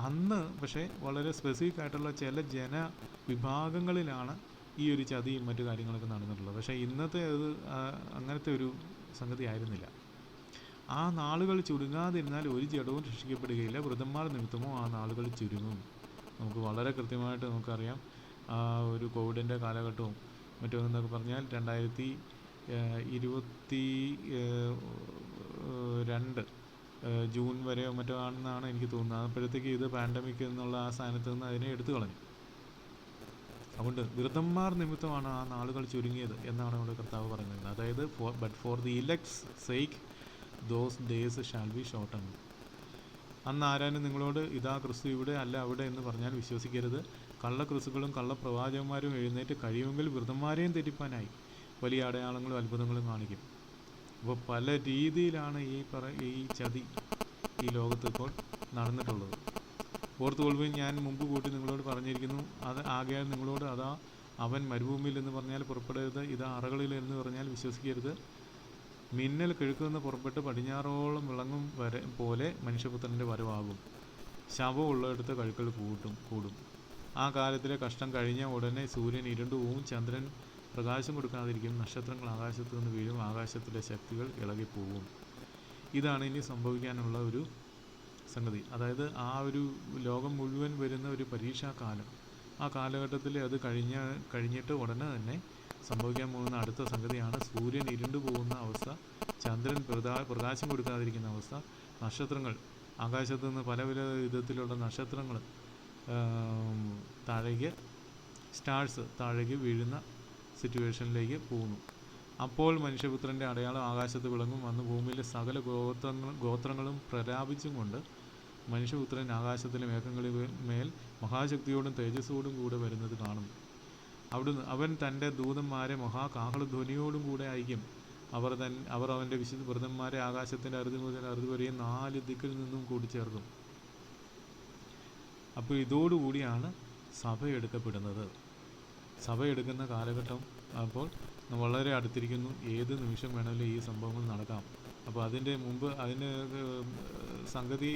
അന്ന് പക്ഷേ വളരെ സ്പെസിഫിക് ആയിട്ടുള്ള ചില ജനവിഭാഗങ്ങളിലാണ് ഈ ഒരു ചതിയും മറ്റു കാര്യങ്ങളൊക്കെ നടന്നിട്ടുള്ളത്. പക്ഷേ ഇന്നത്തെ അത് അങ്ങനത്തെ ഒരു സംഗതി ആയിരുന്നില്ല. ആ നാളുകൾ ചുരുങ്ങാതിരുന്നാൽ ഒരു ജഡവും രക്ഷിക്കപ്പെടുകയില്ല. വൃതന്മാർ നിമിത്തമോ ആ നാളുകൾ ചുരുങ്ങും. നമുക്ക് വളരെ കൃത്യമായിട്ട് നമുക്കറിയാം ആ ഒരു കോവിഡിൻ്റെ കാലഘട്ടവും മറ്റൊന്നൊക്കെ പറഞ്ഞാൽ 2022 ജൂൺ വരെയോ മറ്റോ ആണെന്നാണ് എനിക്ക് തോന്നുന്നത്. അപ്പോഴത്തേക്ക് ഇത് പാൻഡമിക് എന്നുള്ള ആ സ്ഥാനത്ത് നിന്ന് അതിനെ എടുത്തു കളഞ്ഞു. അതുകൊണ്ട് വൃതന്മാർ നിമിത്തമാണ് ആ നാളുകൾ ചുരുങ്ങിയത് എന്നാണ് നമ്മുടെ കർത്താവ് പറയുന്നത്. അതായത് but for the elects sake those days shall be shorten. അന്ന് ആരാനും നിങ്ങളോട് ഇതാ ക്രിസ്തു ഇവിടെ അല്ല അവിടെ എന്ന് പറഞ്ഞാൽ വിശ്വസിക്കരുത്. കള്ളക്രിസ്തുക്കളും കള്ളപ്രവാചകന്മാരും എഴുന്നേറ്റ് കഴിയുമെങ്കിൽ വൃതന്മാരെയും തെറ്റിപ്പാനായി വലിയ അടയാളങ്ങളും അത്ഭുതങ്ങളും കാണിക്കും. അപ്പോൾ പല രീതിയിലാണ് ഈ ചതി ഈ ലോകത്ത് ഇപ്പോൾ നടന്നിട്ടുള്ളത്. ഓർത്തുകൊള്ളുകയും ഞാൻ മുമ്പ് കൂട്ടി നിങ്ങളോട് പറഞ്ഞിരിക്കുന്നു, അത് ആകയാൽ നിങ്ങളോട് അതാ അവൻ മരുഭൂമിയിൽ എന്ന് പറഞ്ഞാൽ പുറപ്പെടരുത്, ഇതാ അറകളിൽ എന്ന് പറഞ്ഞാൽ വിശ്വസിക്കരുത്. മിന്നൽ കിഴക്ക് നിന്ന് പുറപ്പെട്ട് പടിഞ്ഞാറോളം വിളങ്ങും പോലെ മനുഷ്യപുത്രൻ്റെ വരവാകും. ശവം ഉള്ളിടത്ത് കഴുക്കൾ കൂടും. ആ കാലത്തിലെ കഷ്ടം കഴിഞ്ഞ ഉടനെ സൂര്യൻ ഇരുണ്ടു പോവും, ചന്ദ്രൻ പ്രകാശം കൊടുക്കാതിരിക്കും, നക്ഷത്രങ്ങൾ ആകാശത്തു നിന്ന് വീഴും, ആകാശത്തിലെ ശക്തികൾ ഇളകിപ്പോവും. ഇതാണ് ഇനി സംഭവിക്കാനുള്ള ഒരു സംഗതി. അതായത് ആ ഒരു ലോകം മുഴുവൻ വരുന്ന ഒരു പരീക്ഷാകാലം, ആ കാലഘട്ടത്തിൽ അത് കഴിഞ്ഞിട്ട് ഉടനെ തന്നെ സംഭവിക്കാൻ പോകുന്ന അടുത്ത സംഗതിയാണ് സൂര്യൻ ഇരുണ്ടു പോകുന്ന അവസ്ഥ, ചന്ദ്രൻ പ്രകാശം കൊടുക്കാതിരിക്കുന്ന അവസ്ഥ, നക്ഷത്രങ്ങൾ ആകാശത്തു നിന്ന് പല വിധത്തിലുള്ള നക്ഷത്രങ്ങൾ സ്റ്റാർസ് താഴേക്ക് വീഴുന്ന സിറ്റുവേഷനിലേക്ക് പോകുന്നു. അപ്പോൾ മനുഷ്യപുത്രൻ്റെ അടയാളം ആകാശത്ത് വിളങ്ങും. അന്ന് ഭൂമിയിലെ സകല ഗോത്രങ്ങളും പ്രലാപിച്ചും കൊണ്ട് മനുഷ്യപുത്രൻ ആകാശത്തിലെ മേഘങ്ങളിൽ മേൽ മഹാശക്തിയോടും തേജസ്സോടും കൂടെ വരുന്നത് കാണും. അവിടുന്ന് അവൻ തൻ്റെ ദൂതന്മാരെ മഹാകാഹളധ്വനിയോടും കൂടെ അയക്കും. അവർ അവൻ്റെ വിശുദ്ധ വൃതന്മാരെ ആകാശത്തിൻ്റെ അറുതി മുതൽ അറുതി വരെയും 4 ദിക്കിൽ നിന്നും കൂട്ടിച്ചേർക്കും. അപ്പോൾ ഇതോടുകൂടിയാണ് സഭ എടുക്കപ്പെടുന്നത്. സഭ എടുക്കുന്ന കാലഘട്ടം അപ്പോൾ വളരെ അടുത്തിരിക്കുന്നു. ഏത് നിമിഷം വേണമെങ്കിലും ഈ സംഭവങ്ങൾ നടക്കാം. അപ്പോൾ അതിൻ്റെ മുമ്പ് സംഗതി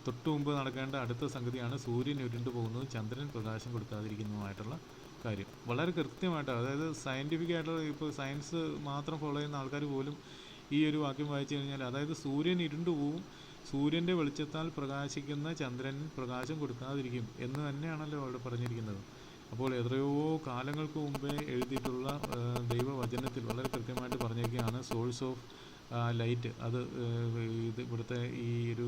തൊട്ടു മുമ്പ് നടക്കേണ്ട അടുത്ത സംഗതിയാണ് സൂര്യൻ ഉരുണ്ടു പോകുന്നതും ചന്ദ്രൻ പ്രകാശം കൊടുക്കാതിരിക്കുന്നതുമായിട്ടുള്ള കാര്യം. വളരെ കൃത്യമായിട്ട്, അതായത് സയൻറ്റിഫിക്കായിട്ടുള്ള, ഇപ്പോൾ സയൻസ് മാത്രം ഫോളോ ചെയ്യുന്ന ആൾക്കാർ പോലും ഈ ഒരു വാക്യം വായിച്ചു കഴിഞ്ഞാൽ, അതായത് സൂര്യൻ ഇരുണ്ടു പോവും, സൂര്യൻ്റെ വെളിച്ചത്താൽ പ്രകാശിക്കുന്ന ചന്ദ്രൻ പ്രകാശം കൊടുക്കാതിരിക്കും എന്ന് തന്നെയാണല്ലോ അവിടെ പറഞ്ഞിരിക്കുന്നത്. അപ്പോൾ എത്രയോ കാലങ്ങൾക്ക് മുമ്പേ എഴുതിയിട്ടുള്ള ദൈവവചനത്തിൽ വളരെ കൃത്യമായിട്ട് പറഞ്ഞിരിക്കുകയാണ് സോഴ്സ് ഓഫ് ലൈറ്റ്. അത് ഇവിടുത്തെ ഈ ഒരു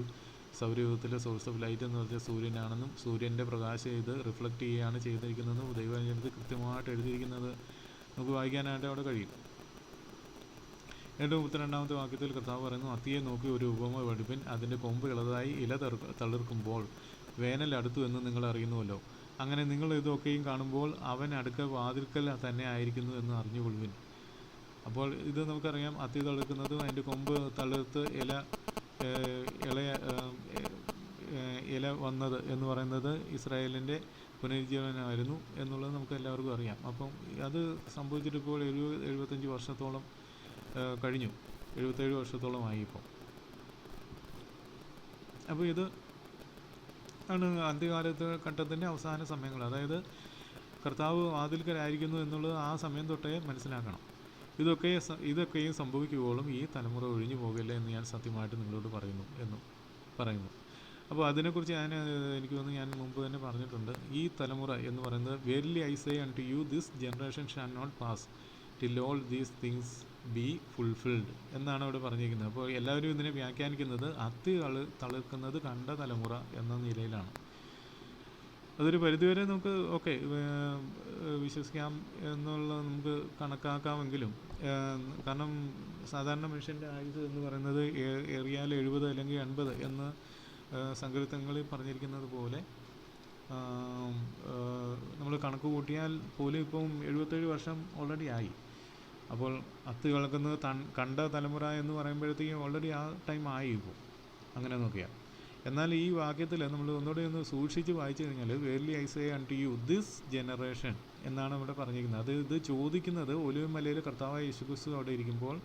സൗരയൂഥത്തിലെ സോഴ്സ് ഓഫ് ലൈറ്റ് എന്ന് പറഞ്ഞാൽ സൂര്യനാണെന്നും സൂര്യൻ്റെ പ്രകാശം ഇത് റിഫ്ലക്റ്റ് ചെയ്യുകയാണ് ചെയ്തിരിക്കുന്നതെന്നും ദൈവവചനത്തിൽ കൃത്യമായിട്ട് എഴുതിയിരിക്കുന്നത് നമുക്ക് വായിക്കാനായിട്ട് അവിടെ കഴിയും. ഏറ്റവും 32-ാമത്തെ വാക്യത്തിൽ കർത്താവ് പറയുന്നു, അത്തിയെ നോക്കി ഒരു ഉപമ പഠിപ്പിൻ, അതിൻ്റെ കൊമ്പ് ഇളതായി ഇല തളിർക്കുമ്പോൾ വേനൽ അടുത്തു എന്ന് നിങ്ങൾ അറിയുന്നുവല്ലോ. അങ്ങനെ നിങ്ങൾ ഇതൊക്കെയും കാണുമ്പോൾ അവൻ അടുക്ക വാതിൽക്കൽ തന്നെ ആയിരിക്കുന്നു എന്ന് അറിഞ്ഞുകൊള്ളുവിൻ. അപ്പോൾ ഇത് നമുക്കറിയാം, അത്തി തളിർക്കുന്നതും അതിൻ്റെ കൊമ്പ് തളിർത്ത് ഇല വന്നത് എന്ന് പറയുന്നത് ഇസ്രായേലിൻ്റെ പുനരുജ്ജീവനമായിരുന്നു എന്നുള്ളത് നമുക്ക് എല്ലാവർക്കും അറിയാം. അപ്പം അത് സംഭവിച്ചിട്ട് ഇപ്പോൾ 75 വർഷത്തോളം കഴിഞ്ഞു. 77 വർഷത്തോളമായി ഇപ്പോൾ. അപ്പോൾ ഇത് ആണ് അന്ത്യകാലത്ത് ഘട്ടത്തിൻ്റെ അവസാന സമയങ്ങൾ. അതായത് കർത്താവ് വാതിൽക്കലായിരിക്കുന്നു എന്നുള്ളത് ആ സമയം തൊട്ടേ മനസ്സിലാക്കണം. ഇതൊക്കെയും സംഭവിക്കുമ്പോഴും ഈ തലമുറ ഒഴിഞ്ഞു പോകില്ല എന്ന് ഞാൻ സത്യമായിട്ട് നിങ്ങളോട് പറയുന്നു. അപ്പോൾ അതിനെക്കുറിച്ച് എനിക്ക് തോന്നുന്നു ഞാൻ മുമ്പ് തന്നെ പറഞ്ഞിട്ടുണ്ട്. ഈ തലമുറ എന്ന് പറയുന്നത് verily I say unto you this generation shall not pass till all these things be fulfilled എന്നാണ് അവിടെ പറഞ്ഞിരിക്കുന്നത്. അപ്പോൾ എല്ലാവരും ഇതിനെ വ്യാഖ്യാനിക്കുന്നത് അത്തി തളിർക്കുന്നത് കണ്ട തലമുറ എന്ന നിലയിലാണ്. അതൊരു പരിധിവരെ നമുക്ക് വിശ്വസിക്കാം എന്നുള്ളത് നമുക്ക് കണക്കാക്കാമെങ്കിലും, കാരണം സാധാരണ മനുഷ്യൻ്റെ ആയുസ് എന്ന് പറയുന്നത് ഏറിയാൽ 70 അല്ലെങ്കിൽ 80 എന്ന് സങ്കീർത്തനങ്ങളിൽ പറഞ്ഞിരിക്കുന്നത് പോലെ നമ്മൾ കണക്ക് കൂട്ടിയാൽ പോലും ഇപ്പം 77 വർഷം ഓൾറെഡി ആയി. അപ്പോൾ അത്ത് കിളക്കുന്നത് കണ്ട തലമുറ എന്ന് പറയുമ്പോഴത്തേക്കും ഓൾറെഡി ആ ടൈം ആയി ഇപ്പോൾ അങ്ങനെ നോക്കിയാൽ. എന്നാൽ ഈ വാക്യത്തിൽ നമ്മൾ ഒന്നുകൂടെ ഒന്ന് സൂക്ഷിച്ച് വായിച്ചു കഴിഞ്ഞാൽ verily I say unto you this generation എന്നാണ് ഇവിടെ പറഞ്ഞിരിക്കുന്നത്. ഇത് ചോദിക്കുന്നത് ഒലിവുമലയിൽ കർത്താവായ യേശുക്രിസ്തു അവിടെ ഇരിക്കുമ്പോൾ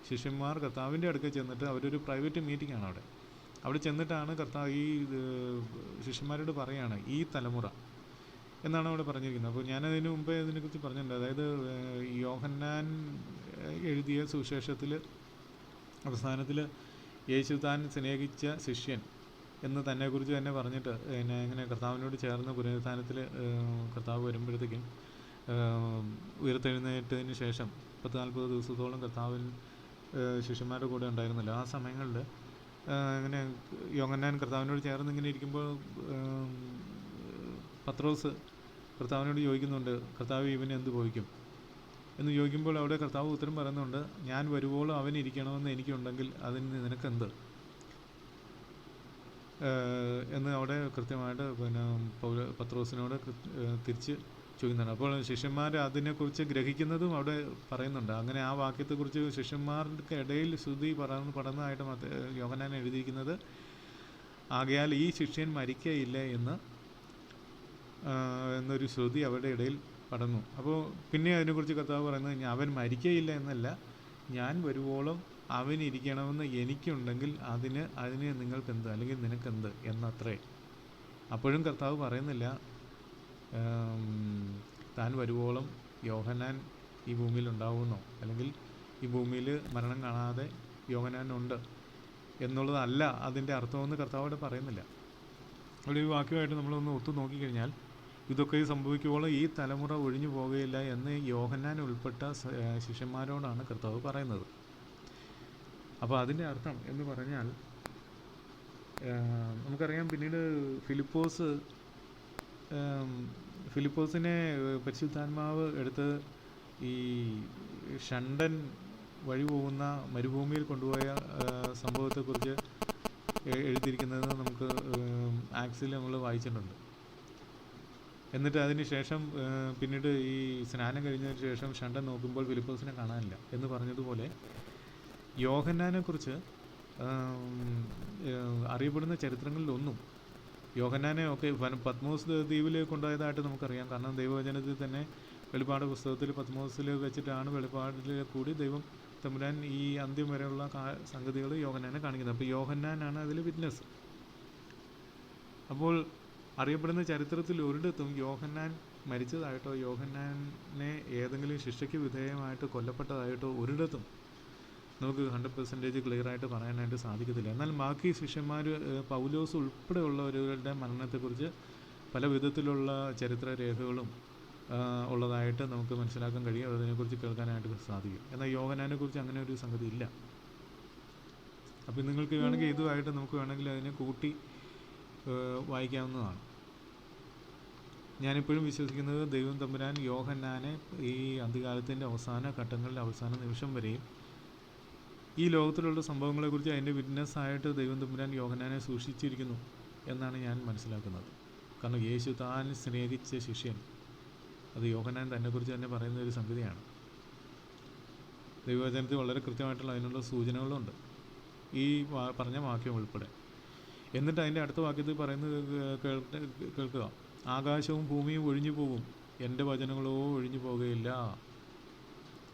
ശിഷ്യന്മാർ കർത്താവിൻ്റെ അടുക്കൽ ചെന്നിട്ട് അവരൊരു പ്രൈവറ്റ് മീറ്റിംഗ് ആണ് അവിടെ ചെന്നിട്ടാണ് കർത്താവ് ഈ ശിഷ്യന്മാരോട് പറയുകയാണ് ഈ തലമുറ എന്നാണ് അവിടെ പറഞ്ഞിരിക്കുന്നത്. അപ്പോൾ ഞാനതിന് മുമ്പേ ഇതിനെക്കുറിച്ച് പറഞ്ഞിട്ടുണ്ട്. അതായത് യോഹന്നാൻ എഴുതിയ സുവിശേഷത്തിൽ അവസാനത്തിൽ യേശു താൻ സ്നേഹിച്ച ശിഷ്യൻ എന്ന് തന്നെക്കുറിച്ച് തന്നെ പറഞ്ഞിട്ട് ഇങ്ങനെ കർത്താവിനോട് ചേർന്ന് പുനരുത്ഥാനത്തിൽ കർത്താവ് വരുമ്പോഴത്തേക്കും ഉയർത്തെഴുന്നേറ്റതിന് ശേഷം 40 ദിവസത്തോളം കർത്താവിൻ ശിഷ്യന്മാരുടെ കൂടെ ഉണ്ടായിരുന്നല്ലോ. ആ സമയങ്ങളിൽ ഇങ്ങനെ യോഹന്നാൻ കർത്താവിനോട് ചേർന്ന് ഇങ്ങനെ ഇരിക്കുമ്പോൾ പത്രോസ് കർത്താവിനോട് ചോദിക്കുന്നുണ്ട്, കർത്താവ് ഇവന് എന്ത് ഭവിക്കും എന്ന് ചോദിക്കുമ്പോൾ അവിടെ കർത്താവ് ഉത്തരം പറയുന്നുണ്ട്, ഞാൻ വരുവോളം അവൻ ഇരിക്കണമെന്ന് എനിക്കുണ്ടെങ്കിൽ അതിന് നിനക്കെന്ത് എന്ന് അവിടെ കൃത്യമായിട്ട് പത്രോസിനോട് തിരിച്ച് ചോദിക്കുന്നുണ്ട്. അപ്പോൾ ശിഷ്യന്മാർ അതിനെക്കുറിച്ച് ഗ്രഹിക്കുന്നതും അവിടെ പറയുന്നുണ്ട്. അങ്ങനെ ആ വാക്യത്തെക്കുറിച്ച് ശിഷ്യന്മാർക്ക് ഇടയിൽ ശ്രുതി പടർന്നതായിട്ട് യോഹന്നാൻ എഴുതിയിരിക്കുന്നത്, ആകയാൽ ഈ ശിഷ്യൻ മരിക്കയില്ല എന്നൊരു ശ്രുതി അവരുടെ ഇടയിൽ പടർന്നു. അപ്പോൾ പിന്നെ അതിനെക്കുറിച്ച് കർത്താവ് പറയുന്നത്, അവൻ മരിക്കയില്ല എന്നല്ല, ഞാൻ വരുവോളം അവൻ ഇരിക്കണമെന്ന് എനിക്കുണ്ടെങ്കിൽ അതിന് നിങ്ങൾക്കെന്ത് അല്ലെങ്കിൽ നിനക്കെന്ത് എന്നത്രേ. അപ്പോഴും കർത്താവ് പറയുന്നില്ല താൻ വരുവോളം യോഹന്നാൻ ഈ ഭൂമിയിൽ ഉണ്ടാവുമെന്നോ അല്ലെങ്കിൽ ഈ ഭൂമിയിൽ മരണം കാണാതെ യോഹന്നാൻ ഉണ്ട് എന്നുള്ളതല്ല അതിൻ്റെ അർത്ഥമെന്ന് കർത്താവോട് പറയുന്നില്ല. അവിടെ ഈ വാക്യമായിട്ട് നമ്മളൊന്ന് ഒത്തു നോക്കിക്കഴിഞ്ഞാൽ ഇതൊക്കെ സംഭവിക്കുമ്പോൾ ഈ തലമുറ ഒഴിഞ്ഞു പോകുകയില്ല എന്ന് യോഹന്നാൻ ഉൾപ്പെട്ട ശിഷ്യന്മാരോടാണ് കർത്താവ് പറയുന്നത്. അപ്പോൾ അതിൻ്റെ അർത്ഥം എന്ന് പറഞ്ഞാൽ നമുക്കറിയാം, പിന്നീട് ഫിലിപ്പോസിനെ പരിശുദ്ധാത്മാവ് എടുത്ത് ഈ ഷണ്ടൻ വഴി പോകുന്ന മരുഭൂമിയിൽ കൊണ്ടുപോയ സംഭവത്തെക്കുറിച്ച് എഴുതിയിരിക്കുന്നത് നമുക്ക് ആക്സിൽ നമ്മൾ വായിച്ചിട്ടുണ്ട്. എന്നിട്ട് അതിന് ശേഷം പിന്നീട് ഈ സ്നാനം കഴിഞ്ഞതിന് ശേഷം ഷണ്ടൻ നോക്കുമ്പോൾ ഫിലിപ്പോസിനെ കാണാനില്ല എന്ന് പറഞ്ഞതുപോലെ യോഹന്നാനെക്കുറിച്ച് അറിയപ്പെടുന്ന ചരിത്രങ്ങളിലൊന്നും യോഹന്നാനെ ഒക്കെ പത്മോസ് ദ്വീപിൽ കൊണ്ടുപോയതായിട്ട് നമുക്കറിയാം. കാരണം ദൈവവചനത്തിൽ തന്നെ വെളിപ്പാട് പുസ്തകത്തിൽ പത്മോസിൽ വെച്ചിട്ടാണ് വെളിപ്പാടിൽ കൂടി ദൈവം തമ്പുരാൻ ഈ അന്ത്യം വരെയുള്ള സംഗതികൾ യോഹന്നാനെ കാണിക്കുന്നത്. അപ്പോൾ യോഹന്നാനാണ് അതിൽ വിറ്റ്നസ്. അപ്പോൾ അറിയപ്പെടുന്ന ചരിത്രത്തിൽ ഒരിടത്തും യോഹന്നാൻ മരിച്ചതായിട്ടോ യോഹന്നാനെ ഏതെങ്കിലും ശിക്ഷയ്ക്ക് വിധേയമായിട്ട് കൊല്ലപ്പെട്ടതായിട്ടോ ഒരിടത്തും നമുക്ക് 100% ക്ലിയറായിട്ട് പറയാനായിട്ട് സാധിക്കത്തില്ല. എന്നാൽ ബാക്കി ശിഷ്യന്മാർ പൗലോസ് ഉൾപ്പെടെയുള്ളവരുടെ മരണത്തെക്കുറിച്ച് പല വിധത്തിലുള്ള ചരിത്ര രേഖകളും ഉള്ളതായിട്ട് നമുക്ക് മനസ്സിലാക്കാൻ കഴിയും. അതിനെക്കുറിച്ച് കേൾക്കാനായിട്ട് സാധിക്കും. എന്നാൽ യോഹന്നാനെക്കുറിച്ച് അങ്ങനെ ഒരു സംഗതി ഇല്ല. അപ്പം നിങ്ങൾക്ക് വേണമെങ്കിൽ ഇതുമായിട്ട് നമുക്ക് വേണമെങ്കിൽ അതിനെ കൂട്ടി വായിക്കാവുന്നതാണ്. ഞാനിപ്പോഴും വിശ്വസിക്കുന്നത് ദൈവം തമ്പുരാൻ യോഹന്നാനെ ഈ അന്ത്യകാലത്തിൻ്റെ അവസാന ഘട്ടങ്ങളിൽ അവസാന നിമിഷം വരെയും ഈ ലോകത്തിലുള്ള സംഭവങ്ങളെക്കുറിച്ച് അതിൻ്റെ വിറ്റ്നസ്സായിട്ട് ദൈവം തമ്പുരാൻ യോഹന്നാനെ സൂക്ഷിച്ചിരിക്കുന്നു എന്നാണ് ഞാൻ മനസ്സിലാക്കുന്നത്. കാരണം യേശു താൻ സ്നേഹിച്ച ശിഷ്യൻ, അത് യോഹന്നാൻ തന്നെക്കുറിച്ച് തന്നെ പറയുന്ന ഒരു സംഗതിയാണ്. ദൈവവചനത്തിൽ വളരെ കൃത്യമായിട്ടുള്ള അതിനുള്ള സൂചനകളുണ്ട്, ഈ പറഞ്ഞ വാക്യം ഉൾപ്പെടെ. എന്നിട്ട് അതിൻ്റെ അടുത്ത വാക്യത്തിൽ പറയുന്നത് കേൾക്കുക, ആകാശവും ഭൂമിയും ഒഴിഞ്ഞു പോകും, എൻ്റെ വചനങ്ങളോ ഒഴിഞ്ഞു പോകുകയില്ല.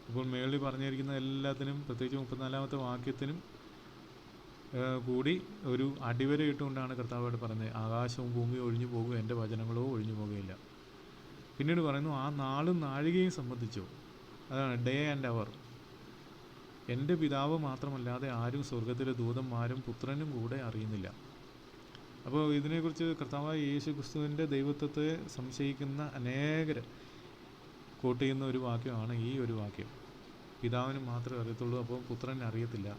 ഇപ്പോൾ മേളിൽ പറഞ്ഞിരിക്കുന്ന എല്ലാത്തിനും, പ്രത്യേകിച്ച് 34-ാമത്തെ വാക്യത്തിനും കൂടി ഒരു അടിവര ഇട്ടുകൊണ്ടാണ് കർത്താവോട് പറയുന്നത്, ആകാശവും ഭൂമിയും ഒഴിഞ്ഞു പോകും, എൻ്റെ വചനങ്ങളോ ഒഴിഞ്ഞു പോകുകയില്ല. പിന്നീട് പറയുന്നു, ആ നാളും നാഴികയും സംബന്ധിച്ചോ, അതാണ് ഡേ ആൻഡ് അവർ, എൻ്റെ പിതാവ് മാത്രമല്ലാതെ ആരും സ്വർഗത്തിലെ ദൂതന്മാരും പുത്രനും കൂടെ അറിയുന്നില്ല. അപ്പോൾ ഇതിനെക്കുറിച്ച് കർത്താവായ യേശു ക്രിസ്തുവിൻ്റെ ദൈവത്വത്തെ സംശയിക്കുന്ന അനേകർ കോട്ട് ചെയ്യുന്ന ഒരു വാക്യമാണ് ഈ ഒരു വാക്യം. പിതാവിന് മാത്രമേ അറിയത്തുള്ളൂ, അപ്പോൾ പുത്രനെ അറിയത്തില്ല,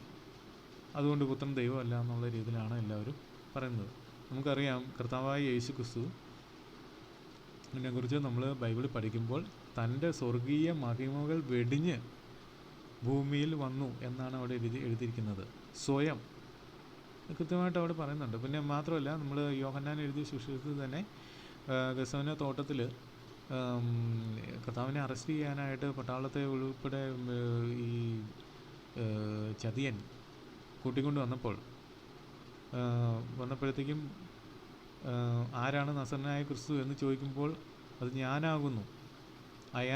അതുകൊണ്ട് പുത്രൻ ദൈവമല്ല എന്നുള്ള രീതിയിലാണ് എല്ലാവരും പറയുന്നത്. നമുക്കറിയാം കർത്താവായ യേശു ക്രിസ്തു ഇതിനെക്കുറിച്ച് നമ്മൾ ബൈബിളിൽ പഠിക്കുമ്പോൾ തൻ്റെ സ്വർഗീയ മഹിമകൾ വെടിഞ്ഞ് ഭൂമിയിൽ വന്നു എന്നാണ് അവിടെ എഴുതിയിരിക്കുന്നത്. സ്വയം കൃത്യമായിട്ട് അവിടെ പറയുന്നുണ്ട്. പിന്നെ മാത്രമല്ല, നമ്മൾ യോഹന്നാൻ എഴുതിയ സുവിശേഷത്തിൽ തന്നെ ഗെത്സമനെ തോട്ടത്തിൽ കർത്താവിനെ അറസ്റ്റ് ചെയ്യാനായിട്ട് പട്ടാളത്തെ ഉൾപ്പെടെ ഈ ചതിയൻ കൂട്ടിക്കൊണ്ട് വന്നപ്പോഴത്തേക്കും ആരാണ് നസറനായ ക്രിസ്തു എന്ന് ചോദിക്കുമ്പോൾ അത് ഞാനാകുന്നു, ഐ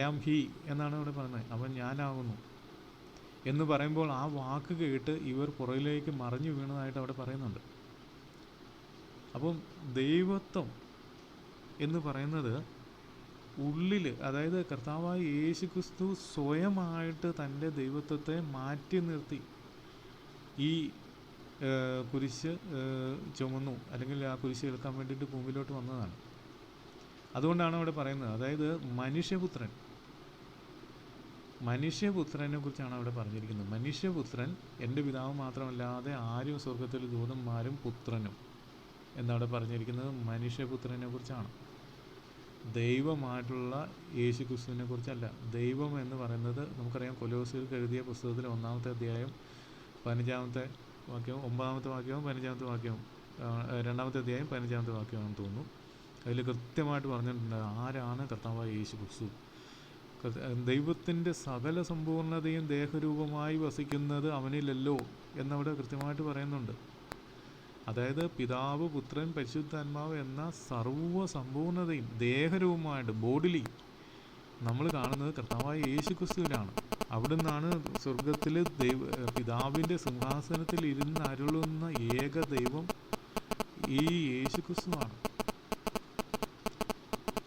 ആം ഹി എന്നാണ് ഇവിടെ പറയുന്നത്. അവൻ ഞാനാകുന്നു എന്ന് പറയുമ്പോൾ ആ വാക്ക് കേട്ട് ഇവർ പുറകിലേക്ക് മറിഞ്ഞു വീണതായിട്ട് അവിടെ പറയുന്നുണ്ട്. അപ്പം ദൈവത്വം എന്ന് പറയുന്നത് ഉള്ളിൽ, അതായത് കർത്താവായ യേശു ക്രിസ്തു സ്വയമായിട്ട് തൻ്റെ ദൈവത്വത്തെ മാറ്റി നിർത്തി ഈ കുരിശ് ചുമന്നു, അല്ലെങ്കിൽ ആ കുരിശ് എടുക്കാൻ വേണ്ടിയിട്ട് ഭൂമിയിലോട്ട് വന്നതാണ്. അതുകൊണ്ടാണ് അവിടെ പറയുന്നത്, അതായത് മനുഷ്യപുത്രനെ കുറിച്ചാണ് അവിടെ പറഞ്ഞിരിക്കുന്നത്. മനുഷ്യപുത്രൻ എൻ്റെ പിതാവ് മാത്രമല്ലാതെ ആരും സ്വർഗത്തിൽ ദൂതന്മാരും പുത്രനും എന്നവിടെ പറഞ്ഞിരിക്കുന്നത് മനുഷ്യപുത്രനെ കുറിച്ചാണ്, ദൈവമായിട്ടുള്ള യേശു ക്രിസ്തുവിനെ കുറിച്ചല്ല. ദൈവം എന്ന് പറയുന്നത് നമുക്കറിയാം, കൊലോസ്യർക്ക് എഴുതിയ പുസ്തകത്തിൽ 1-ാമത്തെ അധ്യായം 15-ാമത്തെ വാക്യവും 9-ാമത്തെ വാക്യവും 15-ാമത്തെ വാക്യവും 2-ാമത്തെ അധ്യായം 15-ാമത്തെ വാക്യമാണെന്ന് തോന്നുന്നു. അതിൽ കൃത്യമായിട്ട് പറഞ്ഞിട്ടുണ്ട് ആരാണ് കർത്താവായ യേശു ക്രിസ്തു. ദൈവത്തിൻ്റെ സകല സമ്പൂർണ്ണതയും ദേഹരൂപമായി വസിക്കുന്നത് അവനിലല്ലോ എന്നവിടെ കൃത്യമായിട്ട് പറയുന്നുണ്ട്. അതായത് പിതാവ്, പുത്രൻ, പരിശുദ്ധാത്മാവ് എന്ന സർവ്വ സമ്പൂർണ്ണതയും ദേഹരൂപമായിട്ട് ബോഡിലി നമ്മൾ കാണുന്നത് കർത്താവായ യേശു ക്രിസ്തുവിലാണ്. അവിടെ നിന്നാണ് സ്വർഗത്തിൽ പിതാവിൻ്റെ സിംഹാസനത്തിൽ ഇരുന്ന് അരുളുന്ന ഏക ദൈവം ഈ യേശു ക്രിസ്തുവാണ്.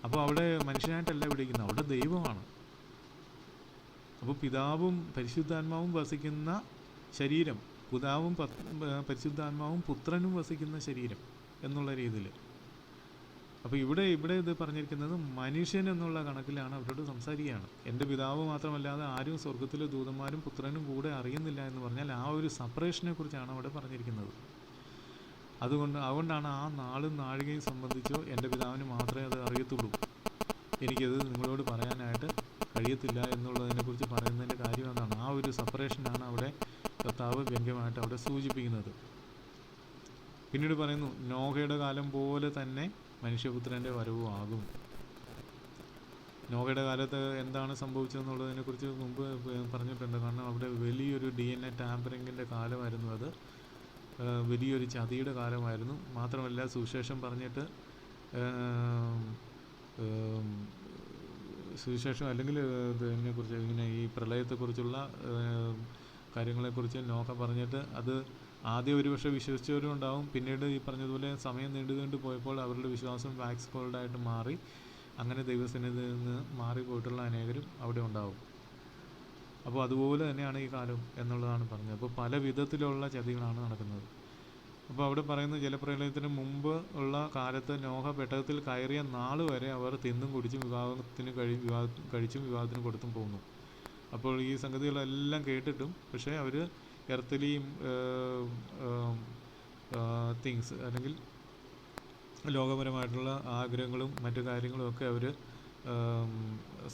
അപ്പോൾ അവിടെ മനുഷ്യനായിട്ടല്ല വിളിക്കുന്നത്, അവിടെ ദൈവമാണ്. അപ്പോൾ പിതാവും പരിശുദ്ധാത്മാവും വസിക്കുന്ന ശരീരം, പിതാവും പരിശുദ്ധാത്മാവും പുത്രനും വസിക്കുന്ന ശരീരം എന്നുള്ള രീതിയിൽ. അപ്പോൾ ഇവിടെ ഇത് പറഞ്ഞിരിക്കുന്നത് മനുഷ്യൻ എന്നുള്ള കണക്കിലാണ് അവരോട് സംസാരിക്കുകയാണ്. എൻ്റെ പിതാവ് മാത്രമല്ലാതെ ആരും സ്വർഗത്തിലെ ദൂതന്മാരും പുത്രനും കൂടെ അറിയുന്നില്ല എന്ന് പറഞ്ഞാൽ ആ ഒരു സെപ്പറേഷനെ കുറിച്ചാണ് അവിടെ പറഞ്ഞിരിക്കുന്നത്. അതുകൊണ്ടാണ് ആ നാളും നാഴികയും സംബന്ധിച്ചോ എൻ്റെ പിതാവിന് മാത്രമേ അത് അറിയത്തുള്ളൂ, എനിക്കത് നിങ്ങളോട് പറയാനായിട്ട് കഴിയത്തില്ല എന്നുള്ളതിനെക്കുറിച്ച് പറയുന്നതിൻ്റെ കാര്യം എന്താണ്? ആ ഒരു സെപ്പറേഷനാണ് അവിടെ കർത്താവ് വ്യംഗ്യമായിട്ട് അവിടെ സൂചിപ്പിക്കുന്നത്. പിന്നീട് പറയുന്നു, നോഹയുടെ കാലം പോലെ തന്നെ മനുഷ്യപുത്രൻ്റെ വരവും ആകും. നോഹയുടെ കാലത്ത് എന്താണ് സംഭവിച്ചതെന്നുള്ളതിനെക്കുറിച്ച് മുമ്പ് പറഞ്ഞിട്ടുണ്ട്. കാരണം അവിടെ വലിയൊരു DNA ടാമ്പറിങ്ങിൻ്റെ കാലമായിരുന്നു അത്. വലിയൊരു ചതിയുടെ കാലമായിരുന്നു. മാത്രമല്ല സുവിശേഷം പറഞ്ഞിട്ട് സുവിശേഷം അല്ലെങ്കിൽ ഇതിനെക്കുറിച്ച് ഇങ്ങനെ ഈ പ്രളയത്തെക്കുറിച്ചുള്ള കാര്യങ്ങളെക്കുറിച്ച് നോഹ പറഞ്ഞിട്ട് അത് ആദ്യം ഒരുപക്ഷെ വിശ്വസിച്ചവരും ഉണ്ടാവും. പിന്നീട് ഈ പറഞ്ഞതുപോലെ സമയം നീണ്ടു പോയപ്പോൾ അവരുടെ വിശ്വാസം വാക്സ് കോൾഡായിട്ട് മാറി അങ്ങനെ ദൈവസന്നിധിയിൽ നിന്ന് മാറിപ്പോയിട്ടുള്ള അനേകരും അവിടെ ഉണ്ടാവും. അപ്പോൾ അതുപോലെ തന്നെയാണ് ഈ കാലം എന്നുള്ളതാണ് പറഞ്ഞത്. അപ്പോൾ പല വിധത്തിലുള്ള ചതികളാണ് നടക്കുന്നത്. അപ്പോൾ അവിടെ പറയുന്നത് ജലപ്രളയത്തിന് മുമ്പ് ഉള്ള കാലത്ത് നോഹ പെട്ടകത്തിൽ കയറിയ നാൾ വരെ അവർ തിന്നും കുടിച്ചും കഴിച്ചും വിവാഹത്തിന് കൊടുത്തും പോകുന്നു. അപ്പോൾ ഈ സംഗതികളെല്ലാം കേട്ടിട്ടും പക്ഷേ അവർ എർത്തലി തിങ്സ് അല്ലെങ്കിൽ ലോകപരമായിട്ടുള്ള ആഗ്രഹങ്ങളും മറ്റു കാര്യങ്ങളും ഒക്കെ അവർ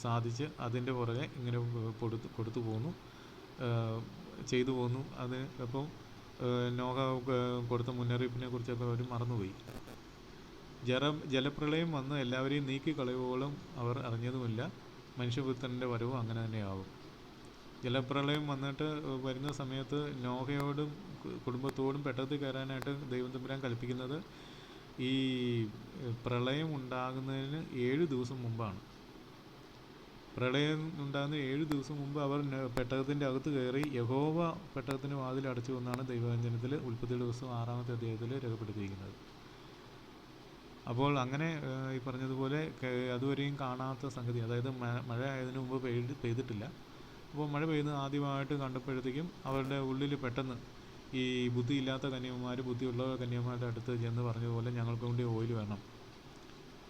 സാധിച്ച് അതിൻ്റെ പുറകെ ഇങ്ങനെ കൊടുത്തു പോന്നു, ചെയ്തു പോന്നു. അത് അപ്പോൾ നോഹ കൊടുത്ത മുന്നറിയിപ്പിനെ കുറിച്ചൊക്കെ അവർ മറന്നുപോയി. ജലപ്രളയം വന്ന് എല്ലാവരെയും നീക്കിക്കളയുവോളം അവർ അറിഞ്ഞതുമില്ല. മനുഷ്യപുത്രൻ്റെ വരവും അങ്ങനെ തന്നെയാവും. ജലപ്രളയം വന്നിട്ട് വരുന്ന സമയത്ത് നോഹയോടും കുടുംബത്തോടും പെട്ടകത്തിൽ കയറാനായിട്ട് ദൈവം തമ്പുരാൻ കൽപ്പിക്കുന്നത് ഈ പ്രളയം ഉണ്ടാകുന്നതിന് 7 ദിവസം മുമ്പാണ്. പ്രളയം ഉണ്ടാകുന്ന 7 ദിവസം മുമ്പ് അവർ പെട്ടകത്തിൻ്റെ അകത്ത് കയറി യഹോവ പെട്ടകത്തിന് വാതിൽ അടച്ചു എന്നാണ് ദൈവവചനത്തിൽ ഉൽപ്പത്തിയുടെ ദിവസം 6-ാമത്തെ അധ്യായത്തിൽ രേഖപ്പെടുത്തിയിരിക്കുന്നത്. അപ്പോൾ അങ്ങനെ ഈ പറഞ്ഞതുപോലെ അതുവരെയും കാണാത്ത സംഗതി, അതായത് മഴ ആയതിനു മുമ്പ് പെയ്തിട്ടില്ല. അപ്പോൾ മഴ പെയ്യുന്നത് ആദ്യമായിട്ട് കണ്ടപ്പോഴത്തേക്കും അവരുടെ ഉള്ളിൽ പെട്ടെന്ന് ഈ ബുദ്ധിയില്ലാത്ത കന്യകമാർ ബുദ്ധിയുള്ള കന്യകമാരുടെ അടുത്ത് ചെന്ന് പറഞ്ഞതുപോലെ ഞങ്ങൾക്ക് വേണ്ടി ഓയിൽ വേണം.